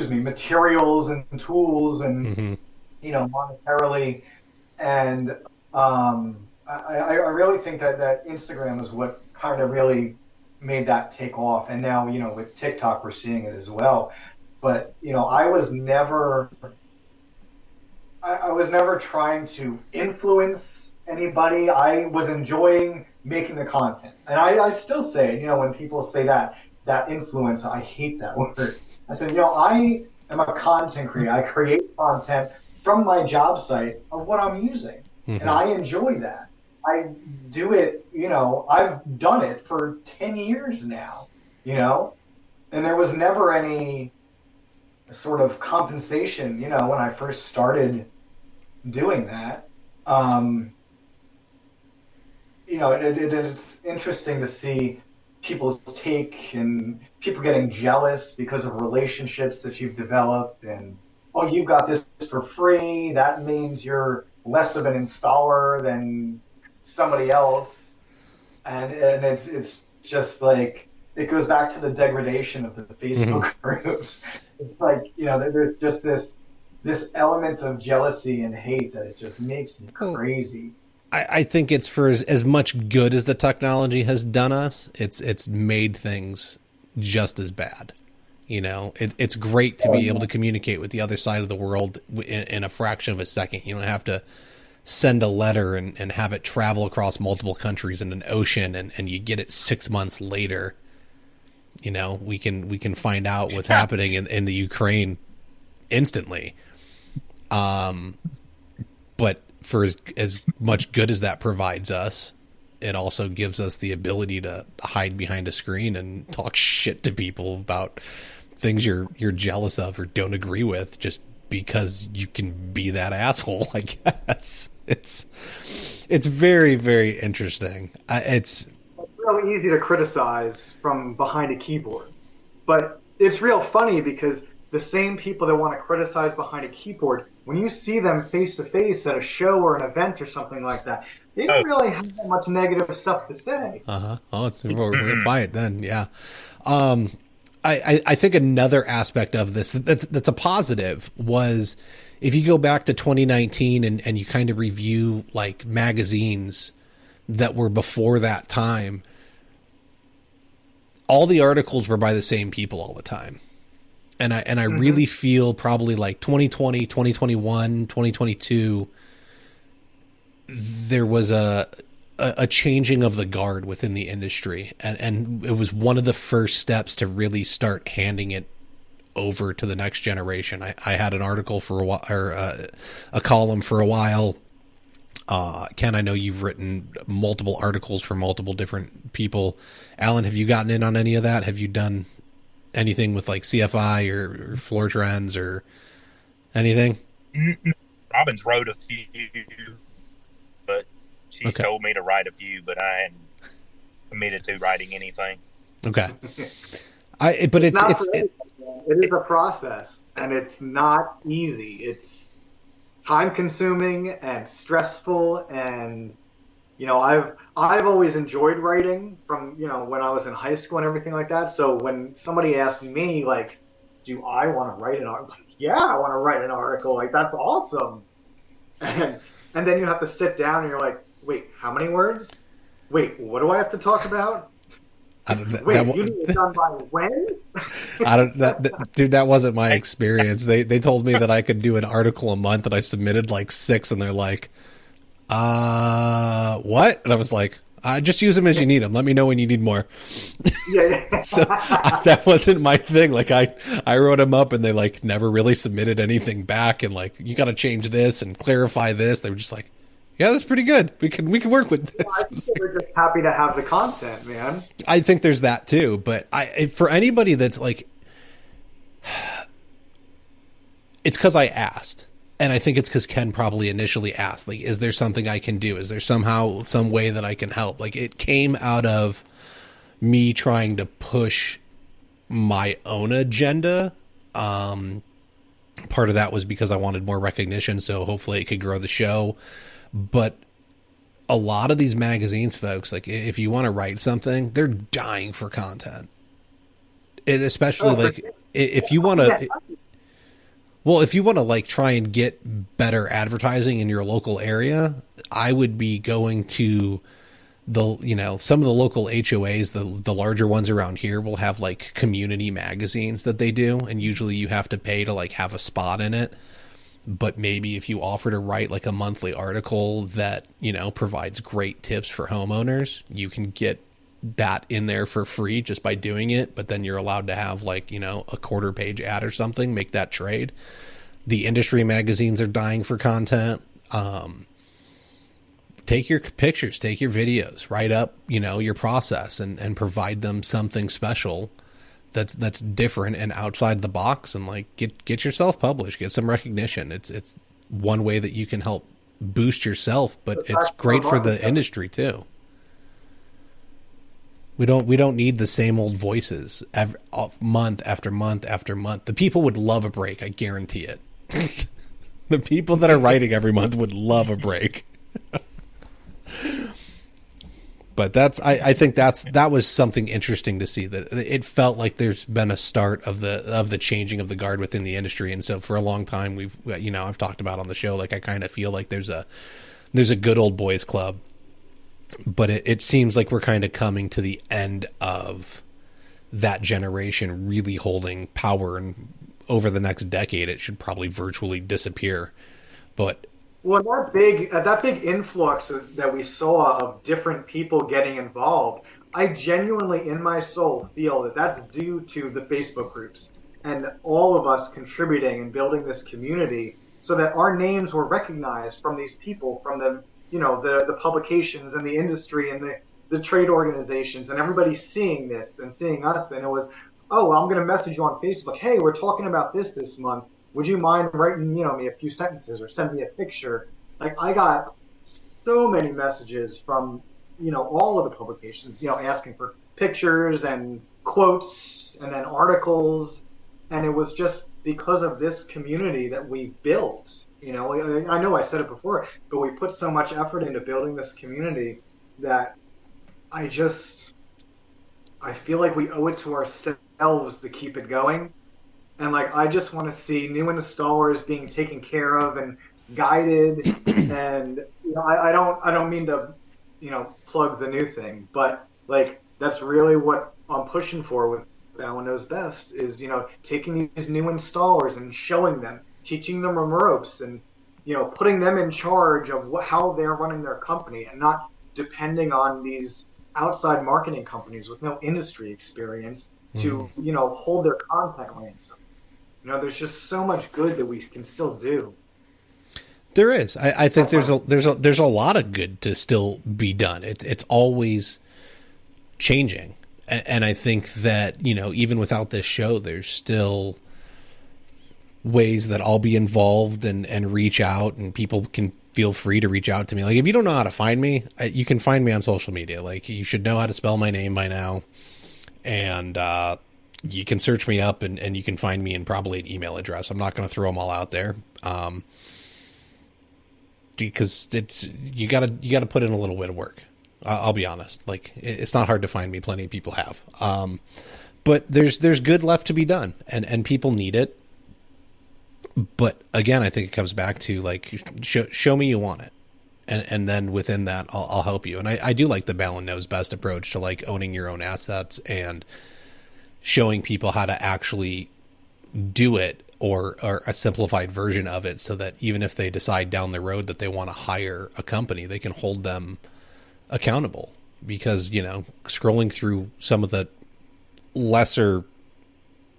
S3: materials and tools and, monetarily. And I really think that Instagram is what kind of really made that take off. And now, with TikTok, we're seeing it as well. But, I was never trying to influence anybody. I was enjoying making the content. And I still say, when people say that influence, I hate that word. I said, I am a content creator. I create content from my job site of what I'm using. Mm-hmm. And I enjoy that. I do it, I've done it for 10 years now, and there was never any sort of compensation, when I first started doing that. It's interesting to see people's take and people getting jealous because of relationships that you've developed, and oh, you got this for free, that means you're less of an installer than somebody else, and it's just like, it goes back to the degradation of the Facebook groups. It's like, there's just this element of jealousy and hate that it just makes me crazy.
S1: I think it's for as much good as the technology has done us, it's made things just as bad. It's great to be able to communicate with the other side of the world in a fraction of a second. You don't have to send a letter and have it travel across multiple countries and an ocean, and you get it 6 months later. We can find out what's happening in the Ukraine instantly. But for as much good as that provides us, it also gives us the ability to hide behind a screen and talk shit to people about things you're jealous of or don't agree with, just because you can be that asshole, I guess. It's very, very interesting. It's
S3: really easy to criticize from behind a keyboard, but it's real funny because the same people that want to criticize behind a keyboard, when you see them face to face at a show or an event or something like that, they don't really have that much negative stuff to say.
S1: Oh, we're quiet then. Yeah. I think another aspect of this that's a positive was, if you go back to 2019 and you kind of review like magazines that were before that time, all the articles were by the same people all the time. And I really feel probably like 2020, 2021, 2022, there was a changing of the guard within the industry. And it was one of the first steps to really start handing it over to the next generation. I had an article for a while, or a column for a while. Ken, I know you've written multiple articles for multiple different people. Alan, have you gotten in on any of that? Have you done anything with like CFI or floor trends or anything?
S2: Robin's wrote a few, but she's told me to write a few, but I hadn't committed to writing anything.
S1: Okay. It
S3: is a process, and it's not easy. It's time consuming and stressful, and I've always enjoyed writing from when I was in high school and everything like that. So when somebody asked me like, do I want to write an article? Yeah, I want to write an article. Like, that's awesome. And then you have to sit down and you're like, wait, how many words? Wait, what do I have to talk about? You need it done by when?
S1: Dude, that wasn't my experience. They told me that I could do an article a month, and I submitted like 6, and they're like, what? And I was like, just use them as you need them. Let me know when you need more.
S3: Yeah.
S1: So that wasn't my thing. Like I wrote them up, and they like never really submitted anything back. And like, you got to change this and clarify this. They were just like, yeah, that's pretty good. We can work with this.
S3: Well, I think we're just happy to have the content, man.
S1: I think there's that too. But for anybody that's like, it's because I asked. And I think it's because Ken probably initially asked, like, is there something I can do? Is there some way that I can help? Like, it came out of me trying to push my own agenda. Part of that was because I wanted more recognition, so hopefully it could grow the show. But a lot of these magazines, folks, like if you want to write something, they're dying for content. Especially if you want to, well, if you want to like try and get better advertising in your local area, I would be going to some of the local HOAs, the larger ones around here will have like community magazines that they do. And usually you have to pay to like have a spot in it. But maybe if you offer to write like a monthly article that, provides great tips for homeowners, you can get that in there for free just by doing it. But then you're allowed to have like, a quarter page ad or something, make that trade. The industry magazines are dying for content. Take your pictures, take your videos, write up, your process and provide them something special that's different and outside the box, and like get yourself published, get some recognition. It's one way that you can help boost yourself, but it's great for the industry too. We don't need the same old voices month after month after month. The people would love a break, I guarantee it. The people that are writing every month would love a break. But I think that was something interesting to see, that it felt like there's been a start of the changing of the guard within the industry. And so for a long time I've talked about on the show, like I kind of feel like there's a good old boys club, but it seems like we're kind of coming to the end of that generation really holding power, and over the next decade it should probably virtually disappear. But
S3: well, that big influx that we saw of different people getting involved, I genuinely, in my soul, feel that that's due to the Facebook groups and all of us contributing and building this community, so that our names were recognized from these people, from the publications and the industry and the trade organizations, and everybody seeing this and seeing us. And it was, oh, well, I'm going to message you on Facebook. Hey, we're talking about this month. Would you mind writing, me a few sentences or send me a picture? Like, I got so many messages from, all of the publications, asking for pictures and quotes and then articles. And it was just because of this community that we built. I know I said it before, but we put so much effort into building this community that I feel like we owe it to ourselves to keep it going. And like, I just want to see new installers being taken care of and guided. And I don't mean to, plug the new thing, but like, that's really what I'm pushing for with Ballin Knows Best is, taking these new installers and showing them, teaching them the ropes, and, putting them in charge of how they're running their company, and not depending on these outside marketing companies with no industry experience to, hold their content ransom. There's just so much good that we can still do.
S1: There is. I think there's a lot of good to still be done. It's always changing, and I think that even without this show, there's still ways that I'll be involved and reach out, and people can feel free to reach out to me. Like, if you don't know how to find me, you can find me on social media. Like, you should know how to spell my name by now, and you can search me up and you can find me in probably an email address. I'm not going to throw them all out there. Because you gotta put in a little bit of work. I'll be honest. Like, it's not hard to find me. Plenty of people have. But there's good left to be done, and people need it. But again, I think it comes back to like, show me you want it. And then within that, I'll help you. And I do like the Ballin Knows Best approach to like owning your own assets and showing people how to actually do it, or a simplified version of it, so that even if they decide down the road that they want to hire a company, they can hold them accountable. Because, scrolling through some of the lesser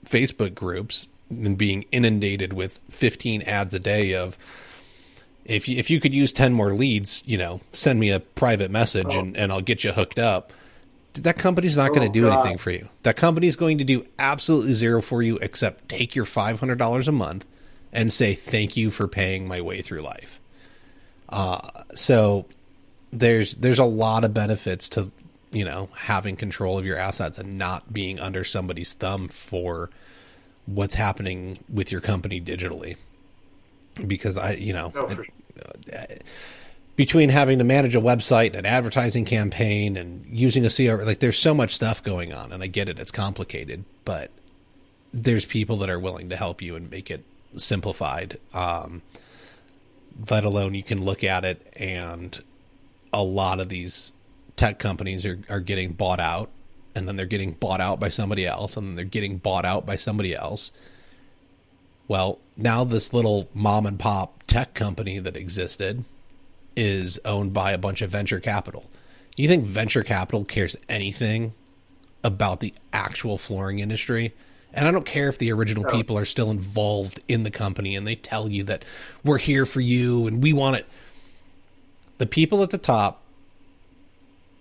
S1: Facebook groups and being inundated with 15 ads a day of, if you could use 10 more leads, send me a private message and I'll get you hooked up. That company's not going to do anything for you. That company's going to do absolutely zero for you, except take your $500 a month and say, thank you for paying my way through life. So there's a lot of benefits to, having control of your assets and not being under somebody's thumb for what's happening with your company digitally. Because between having to manage a website and an advertising campaign and using a CRM, like there's so much stuff going on, and I get it. It's complicated, but there's people that are willing to help you and make it simplified. Let alone you can look at it, and a lot of these tech companies are getting bought out, and then they're getting bought out by somebody else, and then they're getting bought out by somebody else. Well, now this little mom and pop tech company that existed is owned by a bunch of venture capital. You think venture capital cares anything about the actual flooring industry? And I don't care if the original people are still involved in the company and they tell you that we're here for you and we want it. The people at the top,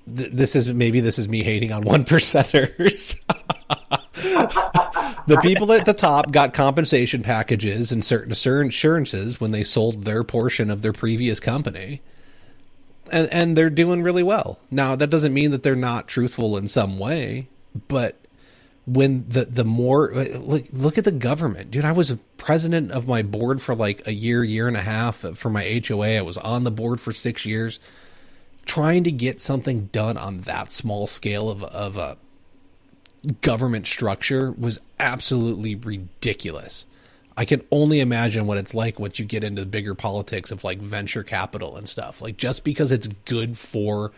S1: this is me hating on 1%ers. The people at the top got compensation packages and certain assurances when they sold their portion of their previous company. And they're doing really well. Now, that doesn't mean that they're not truthful in some way, but when the more look at the government, dude, I was a president of my board for like a year and a half for my HOA. I was on the board for 6 years trying to get something done on that small scale of a government structure was absolutely ridiculous. I can only imagine what it's like once you get into the bigger politics of like venture capital and stuff. Like, just because it's good for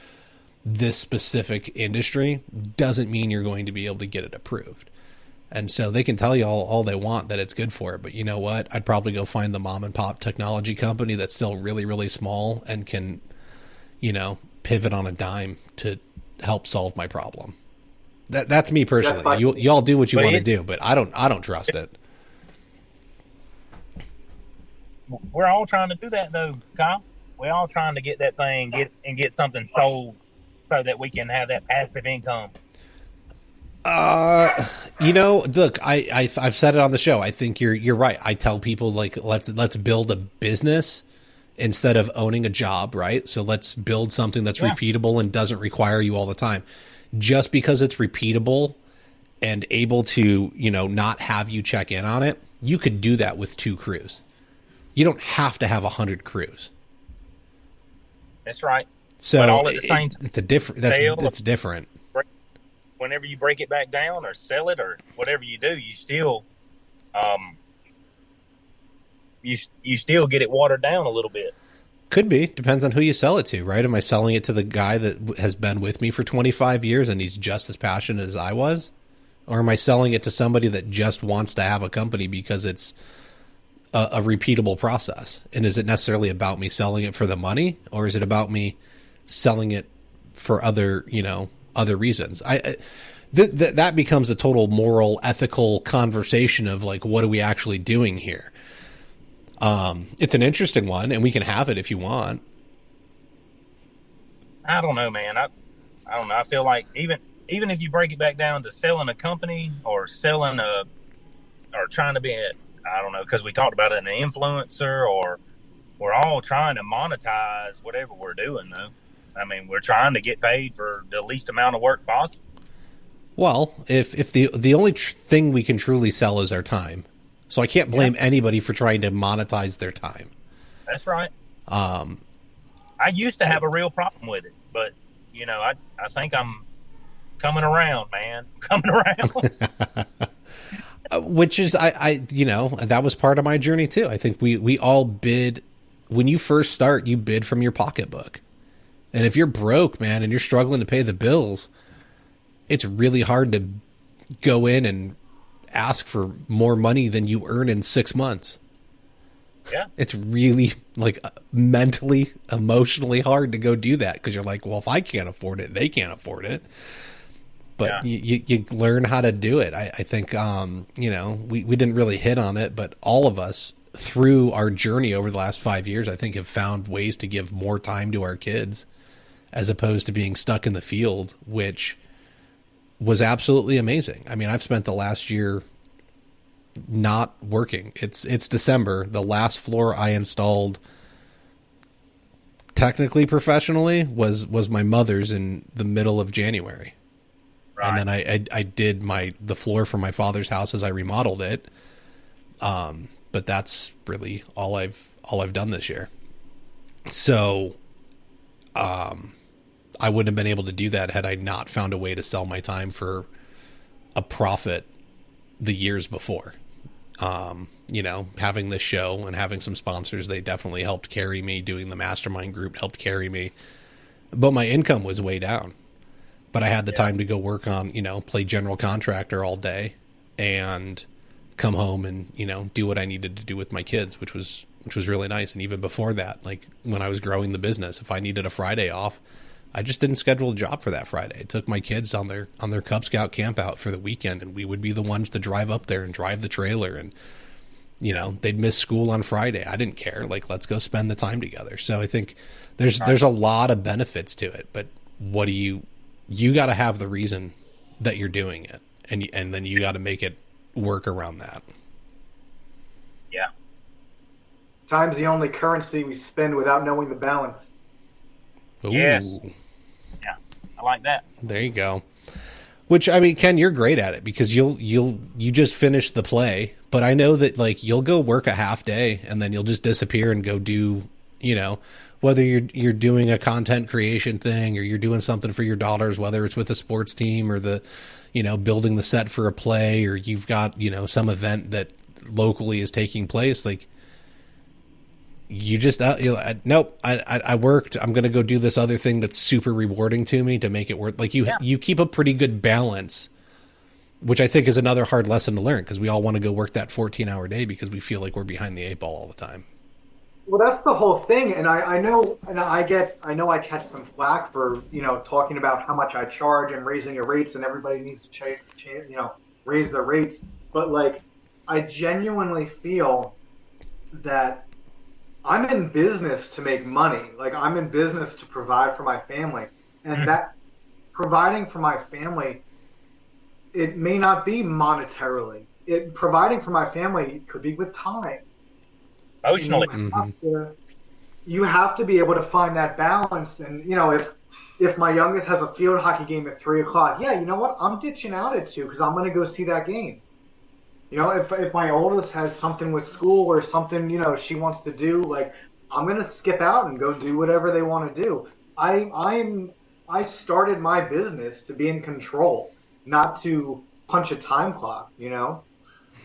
S1: this specific industry doesn't mean you're going to be able to get it approved. And so they can tell you all they want that it's good for it. But you know what? I'd probably go find the mom and pop technology company that's still really, really small and can, pivot on a dime to help solve my problem. That's me personally. You all do what you want to do, but I don't trust it.
S2: We're all trying to do that though, Kyle. We're all trying to get that thing, get something sold so that we can have that passive income.
S1: Look, I've said it on the show. I think you're right. I tell people, like, let's build a business instead of owning a job, right? So let's build something that's repeatable and doesn't require you all the time. Just because it's repeatable and able to, not have you check in on it, you could do that with 2 crews. You don't have to have 100 crews.
S2: That's right.
S1: So
S2: but all at the same time,
S1: it's different.
S2: Whenever you break it back down or sell it or whatever you do, you still, you still get it watered down a little bit.
S1: Could be. Depends on who you sell it to, right? Am I selling it to the guy that has been with me for 25 years and he's just as passionate as I was? Or am I selling it to somebody that just wants to have a company because it's a repeatable process? And is it necessarily about me selling it for the money, or is it about me selling it for other reasons? That becomes a total moral, ethical conversation of like, what are we actually doing here? It's an interesting one, and we can have it if you want.
S2: I don't know, man. I don't know. I feel like even if you break it back down to selling a company or selling or trying to be I don't know, because we talked about it, an influencer, or we're all trying to monetize whatever we're doing, though. I mean, we're trying to get paid for the least amount of work possible.
S1: Well, if the only thing we can truly sell is our time, so I can't blame anybody for trying to monetize their time.
S2: That's right. I used to have a real problem with it, but I think I'm coming around, man. Coming around.
S1: Which is, that was part of my journey too. I think we all bid. When you first start, you bid from your pocketbook. And if you're broke, man, and you're struggling to pay the bills, it's really hard to go in and ask for more money than you earn in 6 months.
S2: Yeah.
S1: It's really like mentally, emotionally hard to go do that, because you're like, well, if I can't afford it, they can't afford it. But you learn how to do it. I think, we didn't really hit on it, but all of us through our journey over the last 5 years, I think, have found ways to give more time to our kids as opposed to being stuck in the field, which was absolutely amazing. I mean, I've spent the last year not working. It's December. The last floor I installed technically professionally was my mother's in the middle of January. Right. And then I did the floor for my father's house as I remodeled it. But that's really all I've done this year. So I wouldn't have been able to do that had I not found a way to sell my time for a profit the years before. You know, having this show and having some sponsors, they definitely helped carry me. Doing the mastermind group helped carry me, but my income was way down. But I had the time to go work on, you know, play general contractor all day and come home and, you know, do what I needed to do with my kids, which was really nice. And even before that, like when I was growing the business, if I needed a Friday off, I just didn't schedule a job for that Friday. I took my kids on their Cub Scout camp out for the weekend, and we would be the ones to drive up there and drive the trailer. And, you know, they'd miss school on Friday. I didn't care. Like, let's go spend the time together. So I think there's a lot of benefits to it, but what do you got to have the reason that you're doing it, and then you got to make it work around that.
S2: Yeah.
S3: Time's the only currency we spend without knowing the balance.
S1: Ooh.
S2: Yes. Yeah, I like that.
S1: There you go. Which, I mean, Ken, you're great at it because you just finished the play, but I know that like you'll go work a half day and then you'll just disappear and go do, you know, whether you're doing a content creation thing or you're doing something for your daughters, whether it's with a sports team or the, you know, building the set for a play, or you've got, you know, some event that locally is taking place. Like, you just nope, I worked, I'm gonna go do this other thing that's super rewarding to me to make it worth. Like, you keep a pretty good balance, which I think is another hard lesson to learn, because we all want to go work that 14-hour day because we feel like we're behind the 8 ball all the time.
S3: Well, that's the whole thing, and I know I catch some flack for, you know, talking about how much I charge and raising your rates, and everybody needs to raise their rates. But like, I genuinely feel that I'm in business to make money. Like, I'm in business to provide for my family. And that providing for my family, it may not be monetarily. Providing for my family could be with time.
S2: Emotionally.
S3: You have to be able to find that balance. And, you know, if my youngest has a field hockey game at 3 o'clock, yeah, you know what? I'm ditching out at 2 because I'm going to go see that game. You know, if my oldest has something with school or something, you know, she wants to do, like, I'm going to skip out and go do whatever they want to do. I started my business to be in control, not to punch a time clock, you know?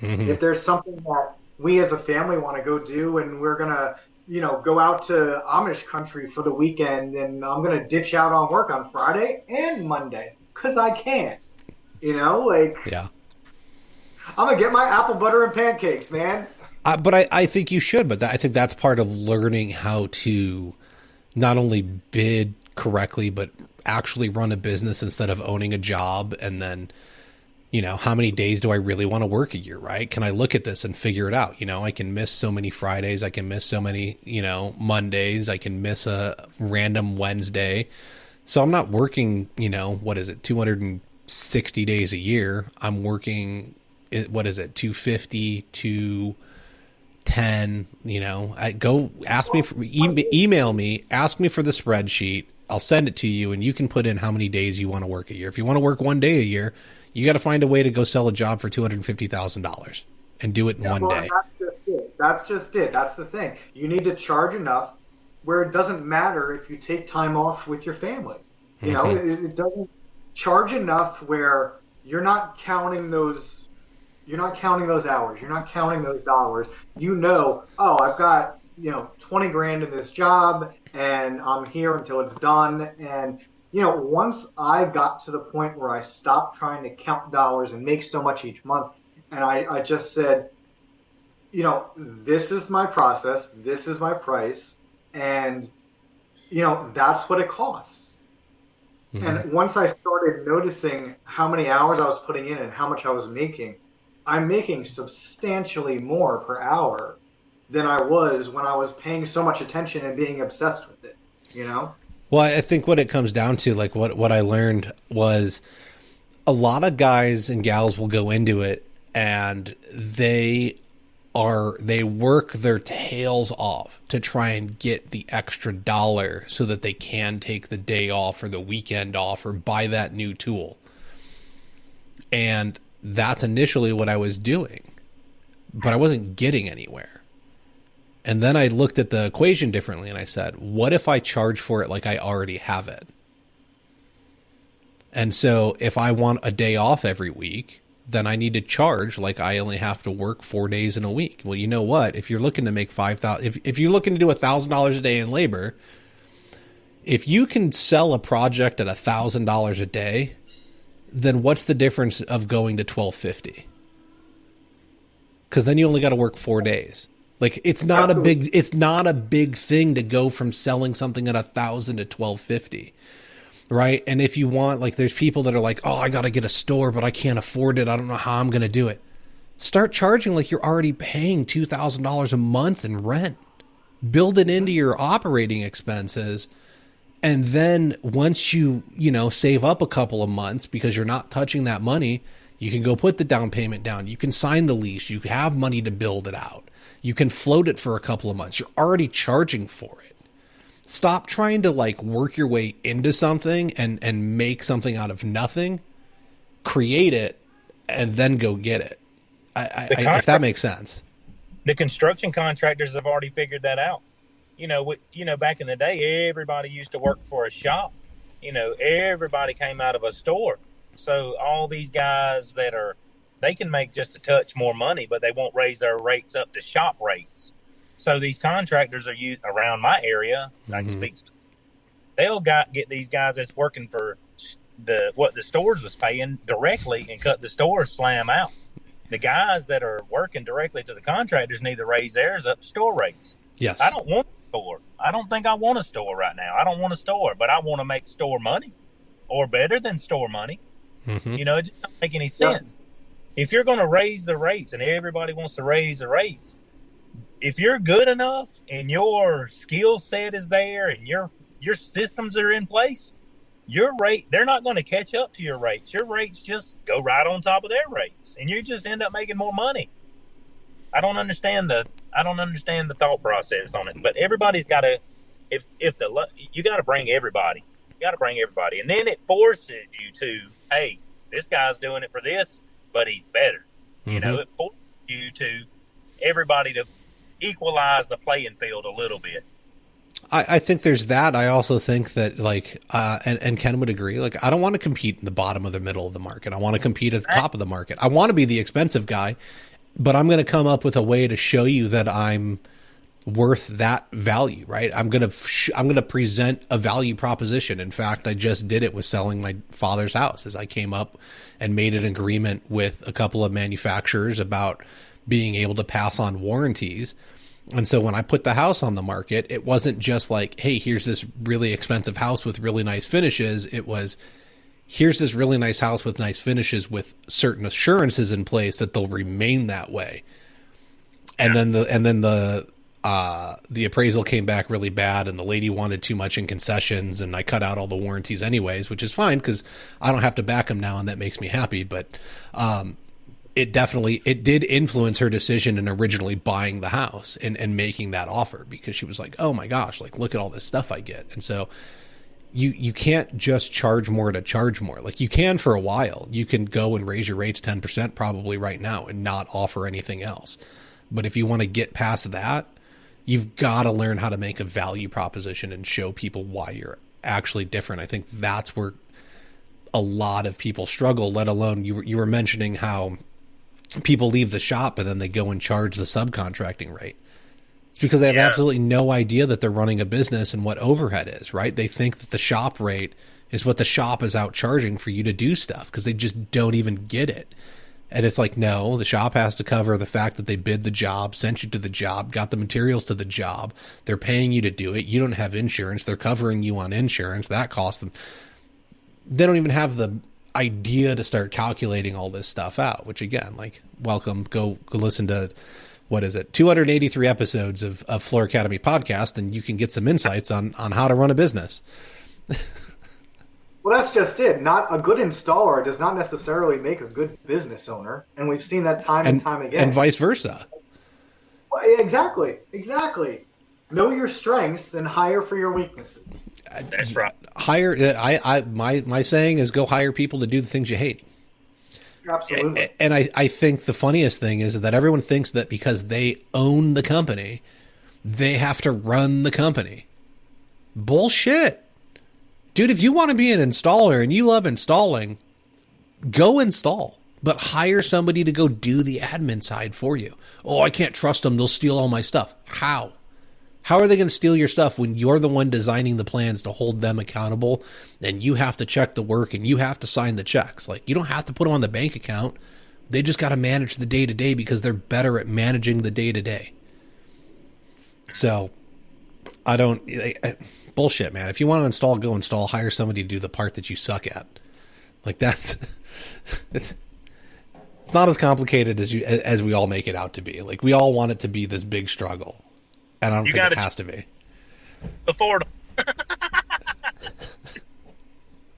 S3: Mm-hmm. If there's something that we as a family want to go do and we're going to, you know, go out to Amish country for the weekend, and I'm going to ditch out on work on Friday and Monday because I can, you know, like,
S1: yeah.
S3: I'm going to get my apple butter and pancakes, man.
S1: But I think you should, but I think that's part of learning how to not only bid correctly, but actually run a business instead of owning a job. And then, you know, how many days do I really want to work a year, right? Can I look at this and figure it out? You know, I can miss so many Fridays. I can miss so many, you know, Mondays. I can miss a random Wednesday. So I'm not working, you know, 260 days a year. I'm working, 250 to 10, you know. I go ask me for email me, ask me for the spreadsheet. I'll send it to you, and you can put in how many days you want to work a year. If you want to work 1 day a year, you got to find a way to go sell a job for $250,000 and do it in 1 day.
S3: That's just it. That's the thing. You need to charge enough where it doesn't matter if you take time off with your family. You know, it doesn't charge enough where you're not counting those. You're not counting those hours. You're not counting those dollars. You know, oh, I've got, you know, 20 grand in this job, and I'm here until it's done. And, you know, once I got to the point where I stopped trying to count dollars and make so much each month, and I just said, you know, this is my process, this is my price, and, you know, that's what it costs. Mm-hmm. And once I started noticing how many hours I was putting in and how much I was making, I'm making substantially more per hour than I was when I was paying so much attention and being obsessed with it, you know?
S1: Well, I think what it comes down to, like what I learned was a lot of guys and gals will go into it and they work their tails off to try and get the extra dollar so that they can take the day off or the weekend off or buy that new tool. And that's initially what I was doing, but I wasn't getting anywhere. And then I looked at the equation differently and I said, what if I charge for it like I already have it? And so if I want a day off every week, then I need to charge like I only have to work 4 days in a week. Well, you know what? If you're looking to make $5,000, if you're looking to do $1,000 a day in labor, if you can sell a project at $1,000 a day, then what's the difference of going to $1,250? Because then you only got to work 4 days. Like it's not a big thing to go from selling something at $1,000 to $1,250. Right. And if you want, like, there's people that are like, oh, I got to get a store, but I can't afford it. I don't know how I'm going to do it. Start charging like you're already paying $2,000 a month in rent. Build it into your operating expenses. And then once you save up a couple of months because you're not touching that money, you can go put the down payment down. You can sign the lease. You have money to build it out. You can float it for a couple of months. You're already charging for it. Stop trying to like work your way into something and make something out of nothing. Create it and then go get it. If that makes sense.
S2: The construction contractors have already figured that out. Back in the day, everybody used to work for a shop. Everybody came out of a store. So all these guys they can make just a touch more money, but they won't raise their rates up to shop rates. So these contractors are around my area. I can speak. They'll get these guys that's working for what the stores was paying directly and cut the store slam out. The guys that are working directly to the contractors need to raise theirs up to store rates.
S1: Yes.
S2: I don't want a store. I don't think I want a store right now. I don't want a store, but I want to make store money or better than store money.
S1: Mm-hmm.
S2: It just doesn't make any sense. Yeah. If you're going to raise the rates and everybody wants to raise the rates, if you're good enough and your skill set is there and your systems are in place, your rate, they're not going to catch up to your rates. Your rates just go right on top of their rates and you just end up making more money. I don't understand the thought process on it, but everybody's got to, you got to bring everybody. You got to bring everybody. And then it forces you to, hey, this guy's doing it for this, but he's better.
S1: Mm-hmm.
S2: It forces you to everybody to equalize the playing field a little bit.
S1: I think there's that. I also think that and Ken would agree, like, I don't want to compete in the bottom of the middle of the market. I want to compete at the top of the market. I want to be the expensive guy, but I'm going to come up with a way to show you that I'm worth that value, right? I'm going to present a value proposition. In fact, I just did it with selling my father's house as I came up and made an agreement with a couple of manufacturers about being able to pass on warranties. And so when I put the house on the market, it wasn't just like, hey, here's this really expensive house with really nice finishes. It was, here's this really nice house with nice finishes with certain assurances in place that they'll remain that way. And then the appraisal came back really bad and the lady wanted too much in concessions and I cut out all the warranties anyways, which is fine because I don't have to back them now and that makes me happy. But it did influence her decision in originally buying the house and making that offer because she was like, oh my gosh, like look at all this stuff I get. And so you can't just charge more to charge more. Like you can for a while. You can go and raise your rates 10% probably right now and not offer anything else. But if you want to get past that, you've got to learn how to make a value proposition and show people why you're actually different. I think that's where a lot of people struggle, let alone you were mentioning how people leave the shop and then they go and charge the subcontracting rate. It's because they have absolutely no idea that they're running a business and what overhead is, right? They think that the shop rate is what the shop is out charging for you to do stuff because they just don't even get it. And it's like, no, the shop has to cover the fact that they bid the job, sent you to the job, got the materials to the job. They're paying you to do it. You don't have insurance. They're covering you on insurance. That costs them. They don't even have the idea to start calculating all this stuff out, which again, like, welcome, go listen to, what is it, 283 episodes of Floor Academy podcast, and you can get some insights on how to run a business.
S3: Well, that's just it. Not a good installer does not necessarily make a good business owner, and we've seen that time and time again.
S1: And vice versa.
S3: Well, exactly. Know your strengths and hire for your weaknesses.
S2: That's right.
S1: Hire. My saying is go hire people to do the things you hate.
S3: Absolutely.
S1: And I think the funniest thing is that everyone thinks that because they own the company, they have to run the company. Bullshit. Dude, if you want to be an installer and you love installing, go install. But hire somebody to go do the admin side for you. Oh, I can't trust them. They'll steal all my stuff. How? How are they going to steal your stuff when you're the one designing the plans to hold them accountable and you have to check the work and you have to sign the checks? Like, you don't have to put them on the bank account. They just got to manage the day-to-day because they're better at managing the day-to-day. So, bullshit, man. If you want to install, go install. Hire somebody to do the part that you suck at. Like, that's... it's not as complicated as we all make it out to be. Like, we all want it to be this big struggle. And I don't think it has to be.
S2: Affordable.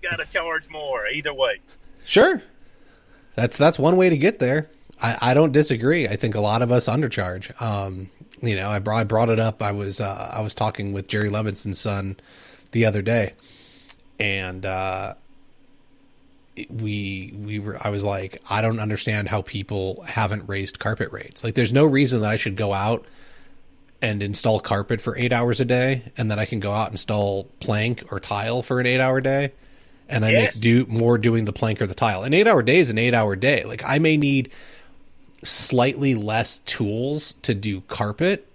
S2: Got to charge more either way.
S1: Sure. That's one way to get there. I don't disagree. I think a lot of us undercharge. I brought it up. I was talking with Jerry Levinson's son the other day, and I was like, I don't understand how people haven't raised carpet rates. Like, there's no reason that I should go out and install carpet for 8 hours a day, and then I can go out and install plank or tile for an 8 hour day, and I make more doing the plank or the tile. An 8 hour day is an 8 hour day. Like, I may need slightly less tools to do carpet,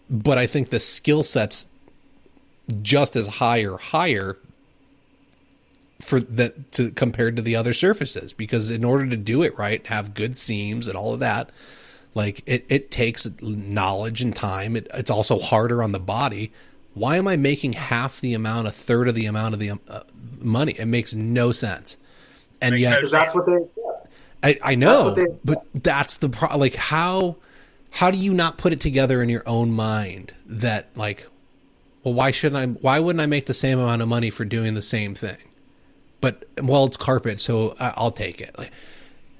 S1: but I think the skill set's just as high or higher for that compared to the other surfaces, because in order to do it right, have good seams and all of that, like, it takes knowledge and time. It's also harder on the body. Why am I making half the amount, a third of the amount of the money? It makes no sense. And yet,
S3: because that's what they.
S1: I know, but that's the problem. Like, how do you not put it together in your own mind that, like, well, why wouldn't I make the same amount of money for doing the same thing? But, well, it's carpet, so I'll take it. Like,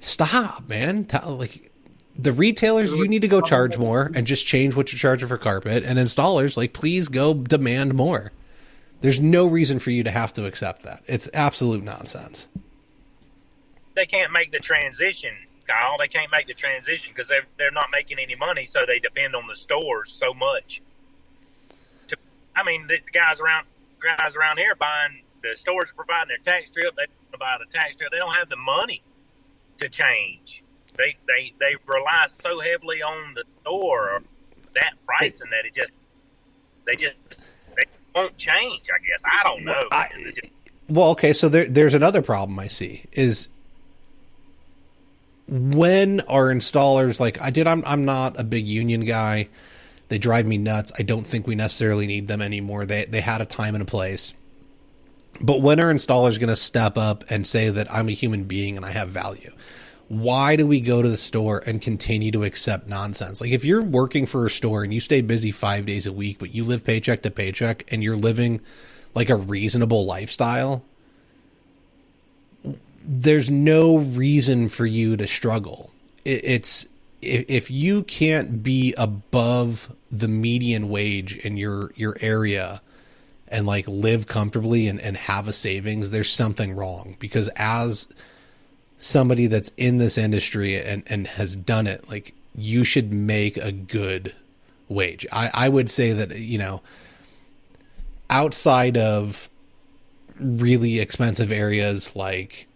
S1: stop, man. Like, the retailers, you need to go charge more and just change what you're charging for carpet. And installers, like, please go demand more. There's no reason for you to have to accept that. It's absolute nonsense.
S2: They can't make the transition, Kyle. They can't make the transition because they're not making any money, so they depend on the stores so much. The guys around here buying, the stores are providing their tax strip. They buy the tax strip. They don't have the money to change. They rely so heavily on the store or that pricing that they won't change. I guess I don't know.
S1: Okay. So there's another problem I see is when our installers, like I'm not a big union guy. They drive me nuts. I don't think we necessarily need them anymore. They had a time and a place. But when are installers going to step up and say that I'm a human being and I have value? Why do we go to the store and continue to accept nonsense? Like, if you're working for a store and you stay busy 5 days a week, but you live paycheck to paycheck and you're living like a reasonable lifestyle, there's no reason for you to struggle. It's if you can't be above the median wage in your area and like live comfortably and have a savings, there's something wrong. Because as somebody that's in this industry and has done it, like, you should make a good wage. I would say that, outside of really expensive areas like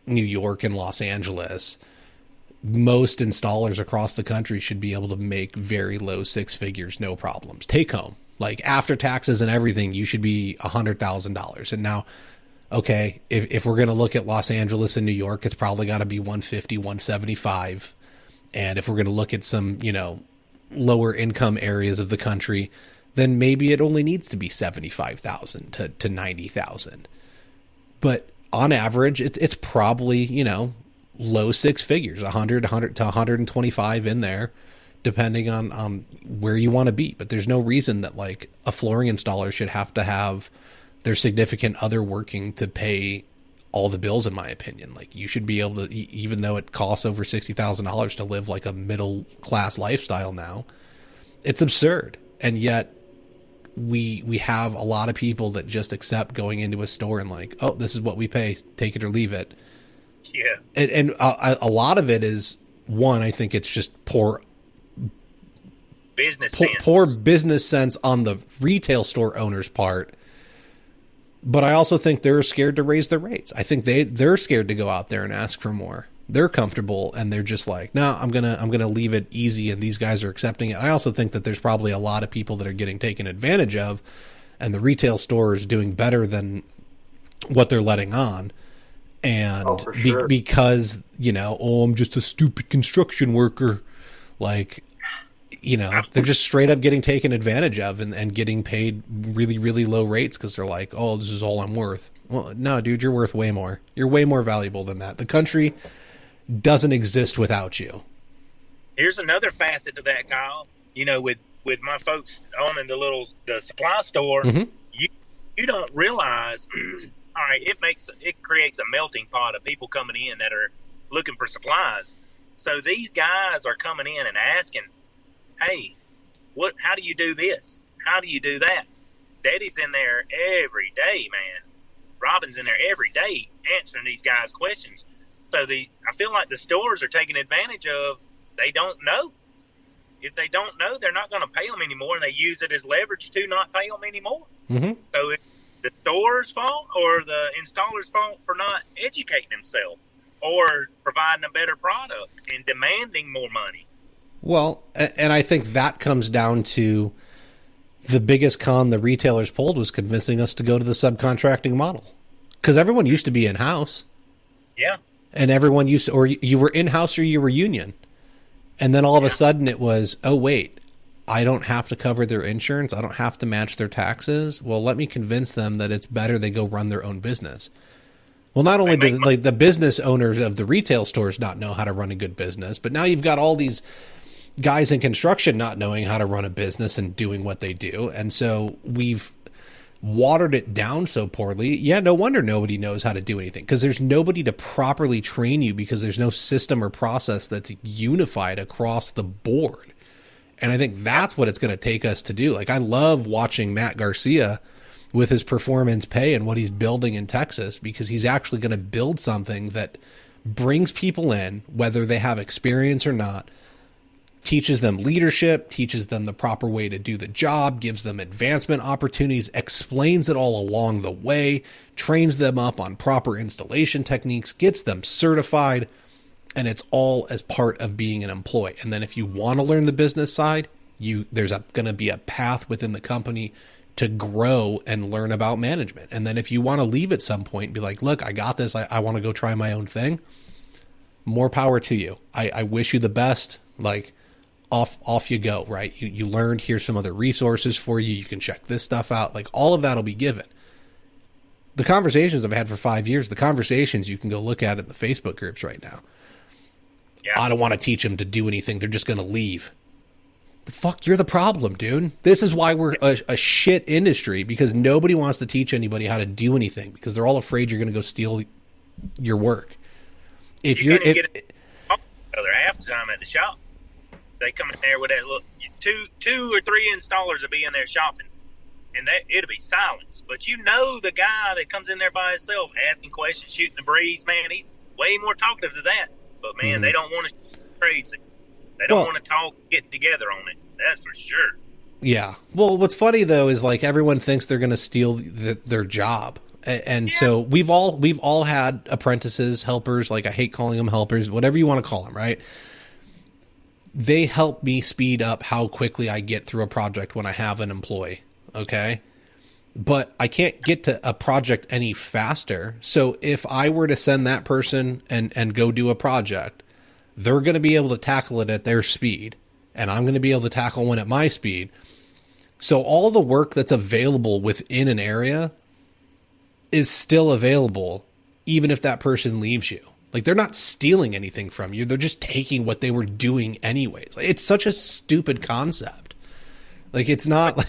S1: New York and Los Angeles, most installers across the country should be able to make very low six figures, no problems. Take home, like, after taxes and everything, you should be $100,000. And now, okay, if we're going to look at Los Angeles and New York, it's probably got to be 150, 175. And if we're going to look at some, lower income areas of the country, then maybe it only needs to be 75,000 to 90,000. But on average, it's probably, low six figures, 100 to 125 in there, depending on where you want to be. But there's no reason that, like, a flooring installer should have to have their significant other working to pay all the bills, in my opinion. Like, you should be able to, even though it costs over $60,000 to live like a middle class lifestyle now, it's absurd. And yet we have a lot of people that just accept going into a store and like, oh, this is what we pay, take it or leave it.
S2: Yeah.
S1: And a lot of it is, one, I think it's just poor
S2: business sense.
S1: Poor business sense on the retail store owner's part. But I also think they're scared to raise their rates. I think they're scared to go out there and ask for more. They're comfortable and they're just like, no, I'm gonna leave it easy, and these guys are accepting it. I also think that there's probably a lot of people that are getting taken advantage of, and the retail store is doing better than what they're letting on. And
S3: for sure.
S1: because, I'm just a stupid construction worker. Like, they're just straight up getting taken advantage of and getting paid really, really low rates because they're like, oh, this is all I'm worth. Well, no, dude, you're worth way more. You're way more valuable than that. The country doesn't exist without you.
S2: Here's another facet to that, Kyle. With my folks owning the supply store, you don't realize, all right, it creates a melting pot of people coming in that are looking for supplies. So these guys are coming in and asking, hey, how do you do this? How do you do that? Daddy's in there every day, man. Robin's in there every day answering these guys' questions. So I feel like the stores are taking advantage of, they don't know. If they don't know, they're not going to pay them anymore, and they use it as leverage to not pay them anymore.
S1: Mm-hmm.
S2: So it's the store's fault or the installer's fault for not educating themselves or providing a better product and demanding more money.
S1: Well, and I think that comes down to the biggest con the retailers pulled was convincing us to go to the subcontracting model. Because everyone used to be in-house.
S2: Yeah.
S1: And everyone used to, or you were in-house or you were union. And then all of a sudden it was, oh, wait, I don't have to cover their insurance. I don't have to match their taxes. Well, let me convince them that it's better they go run their own business. Well, not only do the business owners of the retail stores not know how to run a good business, but now you've got all these guys in construction not knowing how to run a business and doing what they do. And so we've watered it down so poorly. Yeah, no wonder nobody knows how to do anything, because there's nobody to properly train you, because there's no system or process that's unified across the board. And I think that's what it's going to take us to do. Like, I love watching Matt Garcia with his performance pay and what he's building in Texas, because he's actually going to build something that brings people in, whether they have experience or not, teaches them leadership, teaches them the proper way to do the job, gives them advancement opportunities, explains it all along the way, trains them up on proper installation techniques, gets them certified, and it's all as part of being an employee. And then if you want to learn the business side, there's going to be a path within the company to grow and learn about management. And then if you want to leave at some point and be like, look, I got this, I want to go try my own thing, more power to you. I wish you the best. Like, off you go, right? You learned, here's some other resources for you. You can check this stuff out. Like, all of that will be given. The conversations I've had for 5 years, the conversations you can go look at in the Facebook groups right now.
S2: Yeah.
S1: I don't want to teach them to do anything. They're just going to leave. The fuck, you're the problem, dude. This is why we're a shit industry, because nobody wants to teach anybody how to do anything, because they're all afraid you're going to go steal your work. If you're
S2: half the time at the shop, they come in there with that look. Two or three installers will be in there shopping, and it'll be silence. But the guy that comes in there by himself, asking questions, shooting the breeze, man, he's way more talkative to that. But man, they don't want to trades. They don't want to talk, get together on it. That's for sure. Yeah.
S1: Well, what's funny though is, like, everyone thinks they're going to steal their job. And so we've all had apprentices, helpers, like, I hate calling them helpers, whatever you want to call them, right? They help me speed up how quickly I get through a project when I have an employee. Okay. But I can't get to a project any faster. So if I were to send that person and go do a project, they're going to be able to tackle it at their speed, and I'm going to be able to tackle one at my speed. So all the work that's available within an area is still available, even if that person leaves you. Like, they're not stealing anything from you. They're just taking what they were doing anyways. Like, it's such a stupid concept. Like, it's not like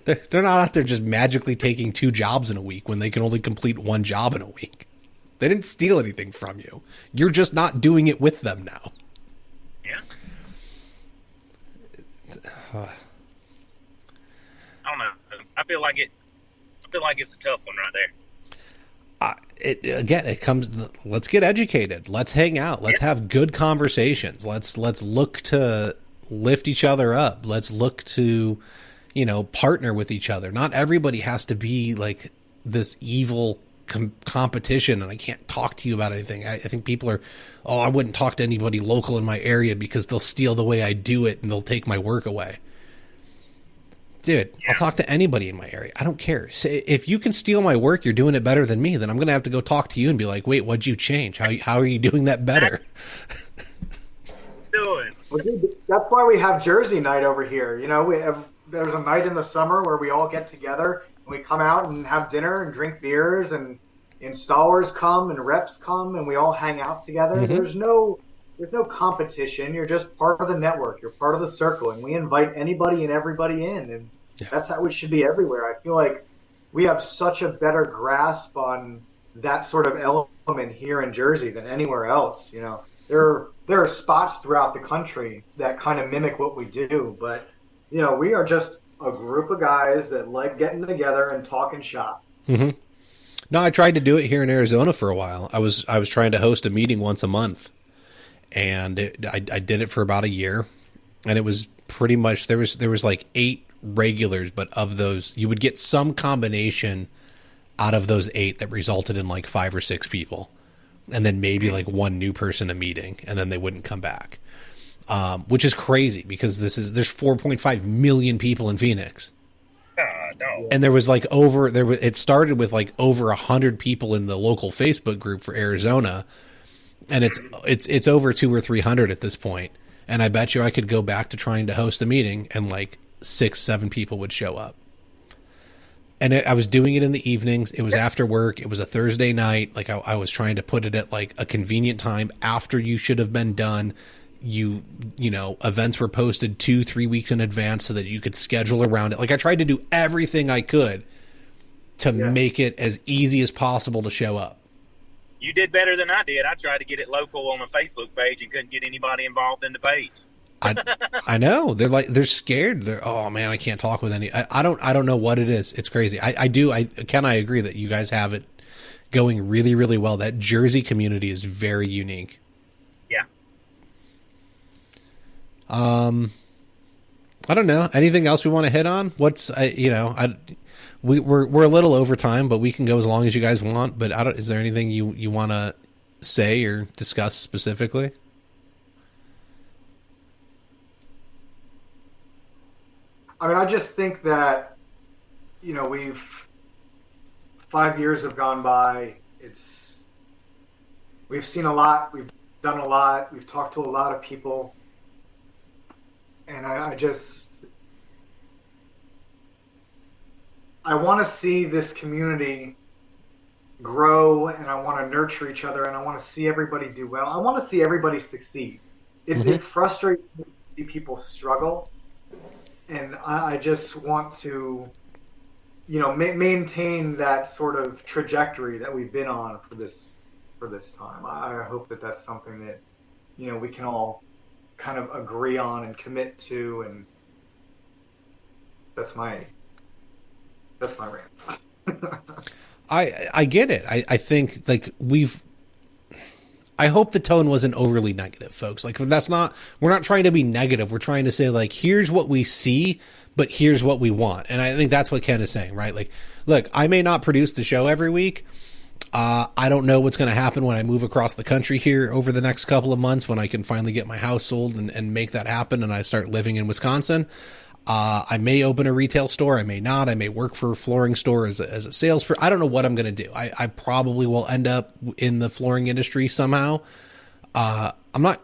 S1: they're not out there just magically taking 2 jobs in a week when they can only complete 1 job in a week. They didn't steal anything from you. You're just not doing it with them now.
S2: Yeah. I don't know. I feel like it's a tough one right there.
S1: It comes. Let's get educated. Let's hang out. Let's have good conversations. Let's look to lift each other up. Let's look to, partner with each other. Not everybody has to be like this evil competition, and I can't talk to you about anything. I think people are, I wouldn't talk to anybody local in my area because they'll steal the way I do it and they'll take my work away. Dude, I'll talk to anybody in my area. I don't care. If you can steal my work, you're doing it better than me, then I'm going to have to go talk to you and be like, wait, what'd you change? How are you doing that better?
S3: Well, dude, that's why we have Jersey night over here. There's a night in the summer where we all get together and we come out and have dinner and drink beers, and installers come and reps come and we all hang out together. Mm-hmm. There's no competition. You're just part of the network. You're part of the circle, and we invite anybody and everybody in, and that's how it should be everywhere. I feel like we have such a better grasp on that sort of element here in Jersey than anywhere else. There are spots throughout the country that kind of mimic what we do, but we are just a group of guys that like getting together and talking shop.
S1: Mm-hmm. No, I tried to do it here in Arizona for a while. I was trying to host a meeting once a month, and I did it for about a year, and it was pretty much there was like 8 regulars, but of those you would get some combination out of those 8 that resulted in like 5 or 6 people, and then maybe like one new person a meeting, and then they wouldn't come back, which is crazy because there's 4.5 million people in Phoenix. No. And there was like it started with like over 100 people in the local Facebook group for Arizona, and it's over 200 or 300 at this point. And I bet you I could go back to trying to host a meeting and like 6-7 people would show up. And I was doing it in the evenings. It was after work. It was a Thursday night. Like I was trying to put it at like a convenient time after you should have been done. Events were posted 2-3 weeks in advance so that you could schedule around it. Like I tried to do everything I could to make it as easy as possible to show up.
S2: You did better than I did. I tried to get it local on a Facebook page and couldn't get anybody involved in the page.
S1: I know. They're scared. Oh man, I can't talk with any. I don't know what it is. It's crazy. I agree that you guys have it going really, really well. That Jersey community is very unique.
S2: Yeah.
S1: I don't know. Anything else we want to hit on? We're a little over time, but we can go as long as you guys want. But is there anything you want to say or discuss specifically?
S3: I mean, I just think that, 5 years have gone by. We've seen a lot. We've done a lot. We've talked to a lot of people. And I want to see this community grow, and I want to nurture each other, and I want to see everybody do well. I want to see everybody succeed. It frustrates me to see people struggle, and I just want to, maintain that sort of trajectory that we've been on for this time. I hope that that's something that, we can all kind of agree on and commit to, and that's my rant.
S1: I get it. I think like I hope the tone wasn't overly negative, folks. Like we're not trying to be negative. We're trying to say like, here's what we see, but here's what we want. And I think that's what Ken is saying, right? Like, look, I may not produce the show every week. I don't know what's going to happen when I move across the country here over the next couple of months, when I can finally get my house sold and make that happen, and I start living in Wisconsin. I may open a retail store. I may not. I may work for a flooring store as a salesperson. I don't know what I'm going to do. I probably will end up in the flooring industry somehow. I'm not,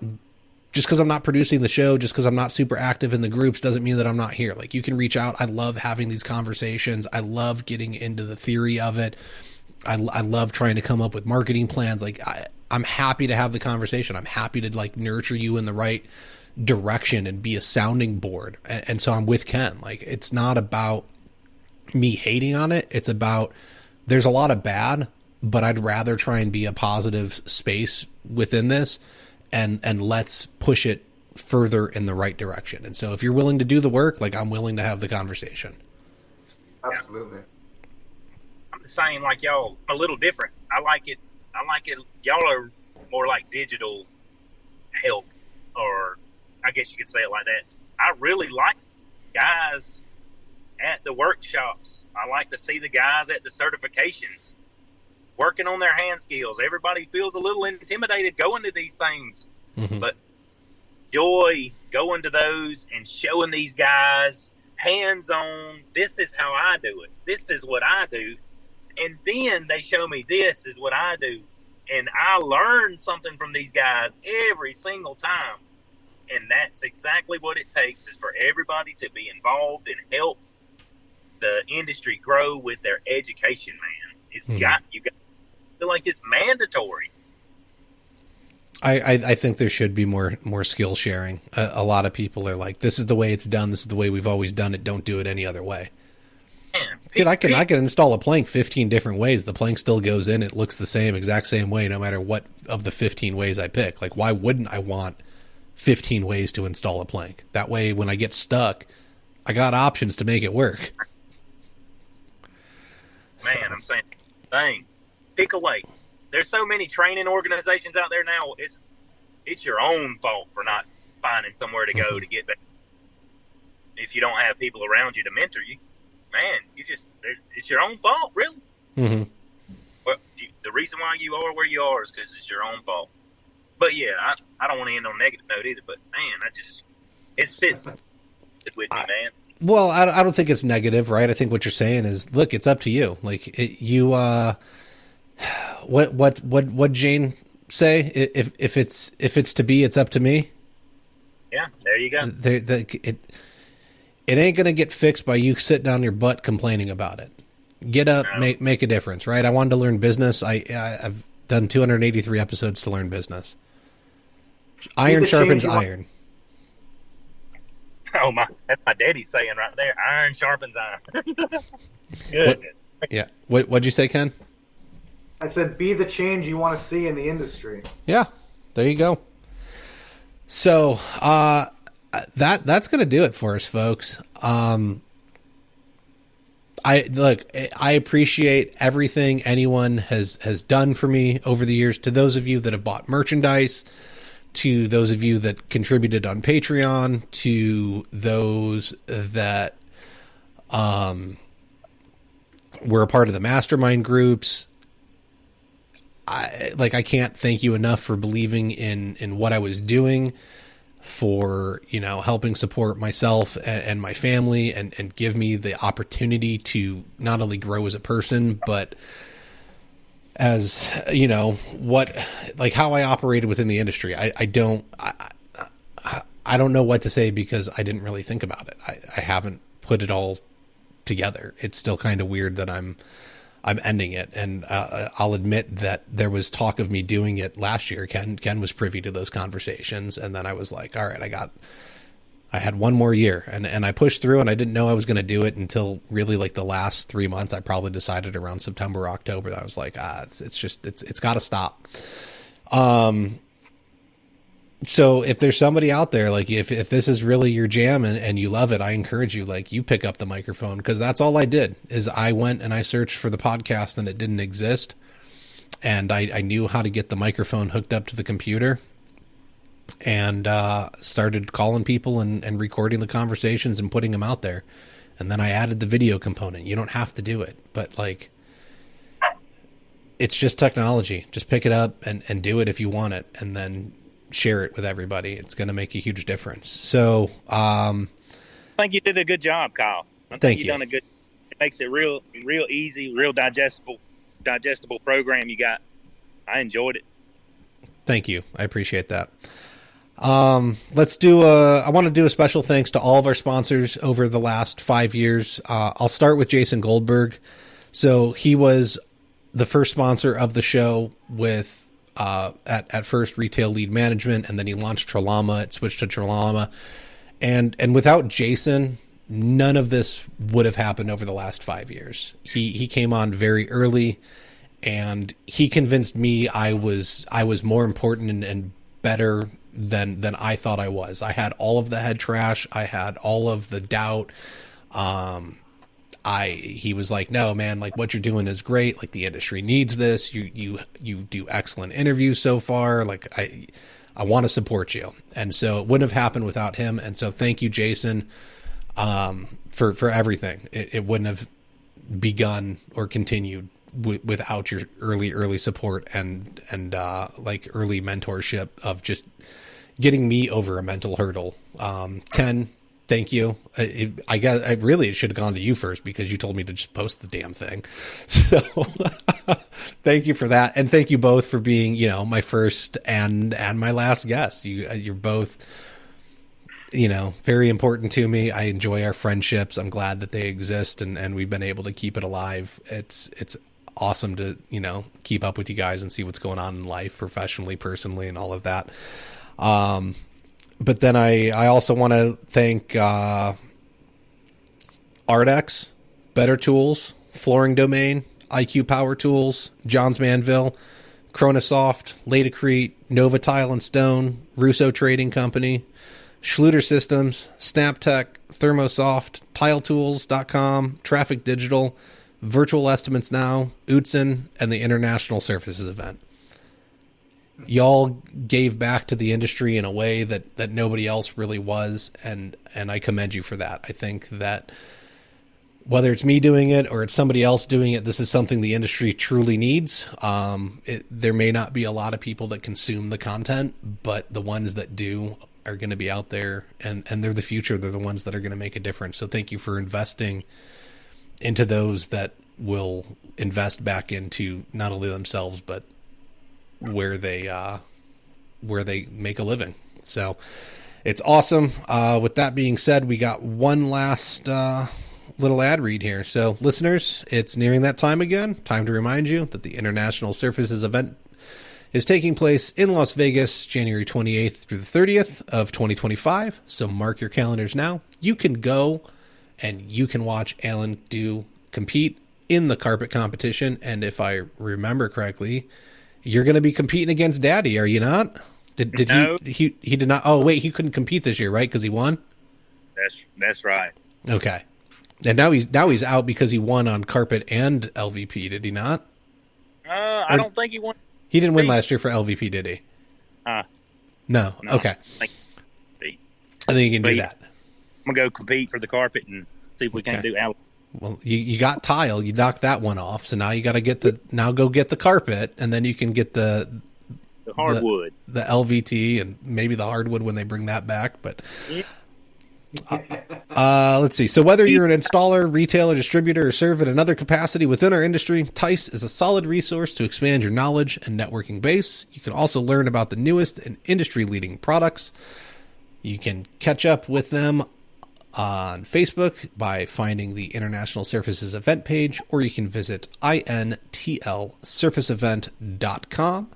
S1: just because I'm not producing the show, just because I'm not super active in the groups, doesn't mean that I'm not here. Like, you can reach out. I love having these conversations. I love getting into the theory of it. I love trying to come up with marketing plans. Like, I'm happy to have the conversation. I'm happy to like nurture you in the right direction and be a sounding board. And so I'm with Ken. Like, it's not about me hating on it. It's about, there's a lot of bad, but I'd rather try and be a positive space within this, and let's push it further in the right direction. And so if you're willing to do the work, like, I'm willing to have the conversation.
S3: Absolutely.
S2: I'm the same like y'all, a little different. I like it. Y'all are more like digital help, or I guess you could say it like that. I really like guys at the workshops. I like to see the guys at the certifications working on their hand skills. Everybody feels a little intimidated going to these things, but joy going to those and showing these guys hands-on, this is how I do it. This is what I do. And then they show me this is what I do. And I learn something from these guys every single time. And that's exactly what it takes, is for everybody to be involved and help the industry grow with their education, man. It's you got to feel like it's mandatory.
S1: I think there should be more skill sharing. A lot of people are like, this is the way it's done. This is the way we've always done it. Don't do it any other way.
S2: Man,
S1: Dude, I can install a plank 15 different ways. The plank still goes in. It looks the exact same way, no matter what of the 15 ways I pick. Like, why wouldn't I want 15 ways to install a plank? That way, when I get stuck, I got options to make it work.
S2: Man, I'm saying, dang, pick a way. There's so many training organizations out there now. It's your own fault for not finding somewhere to go to get better. If you don't have people around you to mentor you, man, it's your own fault, really. Well, the reason why you are where you are is because it's your own fault. But yeah, I don't want to end on a negative note either. But man, it sits with me, man.
S1: Well, I don't think it's negative, right? I think what you're saying is, look, it's up to you. Like what Jane say? If it's to be, it's up to me.
S2: Yeah, there you go.
S1: It ain't gonna get fixed by you sitting on your butt complaining about it. Get up, make a difference, right? I wanted to learn business. I've done 283 episodes to learn business. Iron sharpens iron.
S2: Oh my! That's my daddy saying right there. Iron sharpens iron. Good.
S1: What'd you say, Ken?
S3: I said, be the change you want to see in the industry.
S1: Yeah, there you go. So that's gonna do it for us, folks. I appreciate everything anyone has done for me over the years. To those of you that have bought merchandise, to those of you that contributed on Patreon, to those that were a part of the mastermind groups. I can't thank you enough for believing in what I was doing, for, helping support myself and my family and give me the opportunity to not only grow as a person, but as, how I operated within the industry. I don't know what to say, because I didn't really think about it. I haven't put it all together. It's still kind of weird that I'm ending it. And I'll admit that there was talk of me doing it last year. Ken was privy to those conversations. And then I was like, all right, I had one more year, and I pushed through, and I didn't know I was going to do it until really like the last 3 months. I probably decided around September, October, that I was like, it's got to stop. So if there's somebody out there, like if this is really your jam and you love it, I encourage you, you pick up the microphone, because that's all I did. Is I went and I searched for the podcast, and it didn't exist. And I knew how to get the microphone hooked up to the computer, and started calling people and recording the conversations and putting them out there. And then I added the video component. You don't have to do it, but it's just technology. Just pick it up and do it if you want it, and then share it with everybody. It's going to make a huge difference. So
S2: I think you did a good job, Kyle. I think you've done a good. It makes it real easy, real digestible program you got. I enjoyed it.
S1: Thank you. I appreciate that. I want to do a special thanks to all of our sponsors over the last 5 years. I'll start with Jason Goldberg. So he was the first sponsor of the show with at first Retail Lead Management, and then he launched Tralama. It switched to Tralama, and without Jason, none of this would have happened over the last 5 years. He came on very early, and he convinced me I was more important and better than I thought I was. I had all of the head trash. I had all of the doubt. He was like, no, man, what you're doing is great. The industry needs this. You do excellent interviews so far. I want to support you. And so it wouldn't have happened without him. And so thank you, Jason, for everything. It wouldn't have begun or continued without your early support and like early mentorship of just getting me over a mental hurdle. Ken, thank you. I guess it should have gone to you first because you told me to just post the damn thing. So thank you for that. And thank you both for being, my first and my last guest. You're both, very important to me. I enjoy our friendships. I'm glad that they exist and we've been able to keep it alive. It's awesome to, keep up with you guys and see what's going on in life, professionally, personally, and all of that. But then I also want to thank Ardex, Better Tools, Flooring Domain, IQ Power Tools, John's Manville, KronusSoft, Laticrete, Nova Tile and Stone, Russo Trading Company, Schluter Systems, SnapTech, ThermoSoft, TileTools.com, Traffic Digital, Virtual Estimates Now, Uzin, and the International Surfaces event. Y'all gave back to the industry in a way that nobody else really was, and I commend you for that. I think that whether it's me doing it or it's somebody else doing it, this is something the industry truly needs. There may not be a lot of people that consume the content, but the ones that do are going to be out there, and they're the future. They're the ones that are going to make a difference. So thank you for investing into those that will invest back into not only themselves, but where they make a living. So it's awesome. With that being said, we got one last little ad read here. So listeners, it's nearing that time again. Time to remind you that the International Surfaces event is taking place in Las Vegas, January 28th through the 30th of 2025. So mark your calendars now. You can go and you can watch Alan compete in the carpet competition. And if I remember correctly, you're going to be competing against Daddy, are you not? Did
S2: No.
S1: he did not? Oh wait, he couldn't compete this year, right? Because he won.
S2: That's right.
S1: Okay, and now he's out because he won on carpet and LVP. Did he not?
S2: I don't think he won.
S1: He didn't win last year for LVP, did he?
S2: No.
S1: Okay. I think you can do that.
S2: I'm gonna go compete for the carpet and see if we can do Alan.
S1: Well, you got tile, you knocked that one off, so now you got to go get the carpet, and then you can get the
S2: hardwood,
S1: the LVT, and maybe the hardwood when they bring that back. But let's see. So whether you're an installer, retailer, distributor, or serve in another capacity within our industry, Tice is a solid resource to expand your knowledge and networking base. You can also learn about the newest and industry-leading products. You can catch up with them on Facebook by finding the International Surfaces event page, or you can visit intlsurfaceevent.com.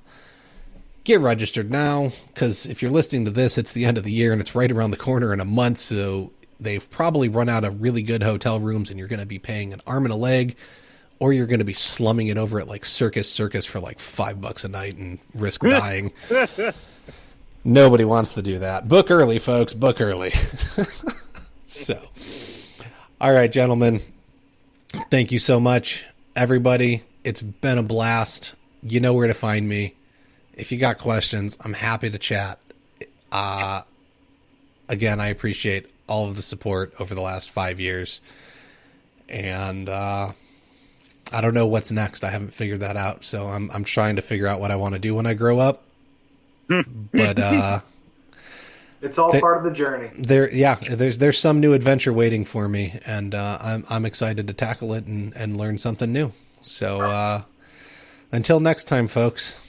S1: Get registered now, because if you're listening to this, it's the end of the year and it's right around the corner in a month, so they've probably run out of really good hotel rooms and you're going to be paying an arm and a leg, or you're going to be slumming it over at like Circus for like $5 a night and risk dying. Nobody wants to do that. Book early, folks. Book early. So, all right, gentlemen, thank you so much, everybody. It's been a blast. You know where to find me. If you got questions, I'm happy to chat. Again, I appreciate all of the support over the last 5 years. And I don't know what's next. I haven't figured that out. So I'm trying to figure out what I want to do when I grow up. But
S3: it's all part of the journey.
S1: There's some new adventure waiting for me, and I'm excited to tackle it and learn something new. So until next time, folks.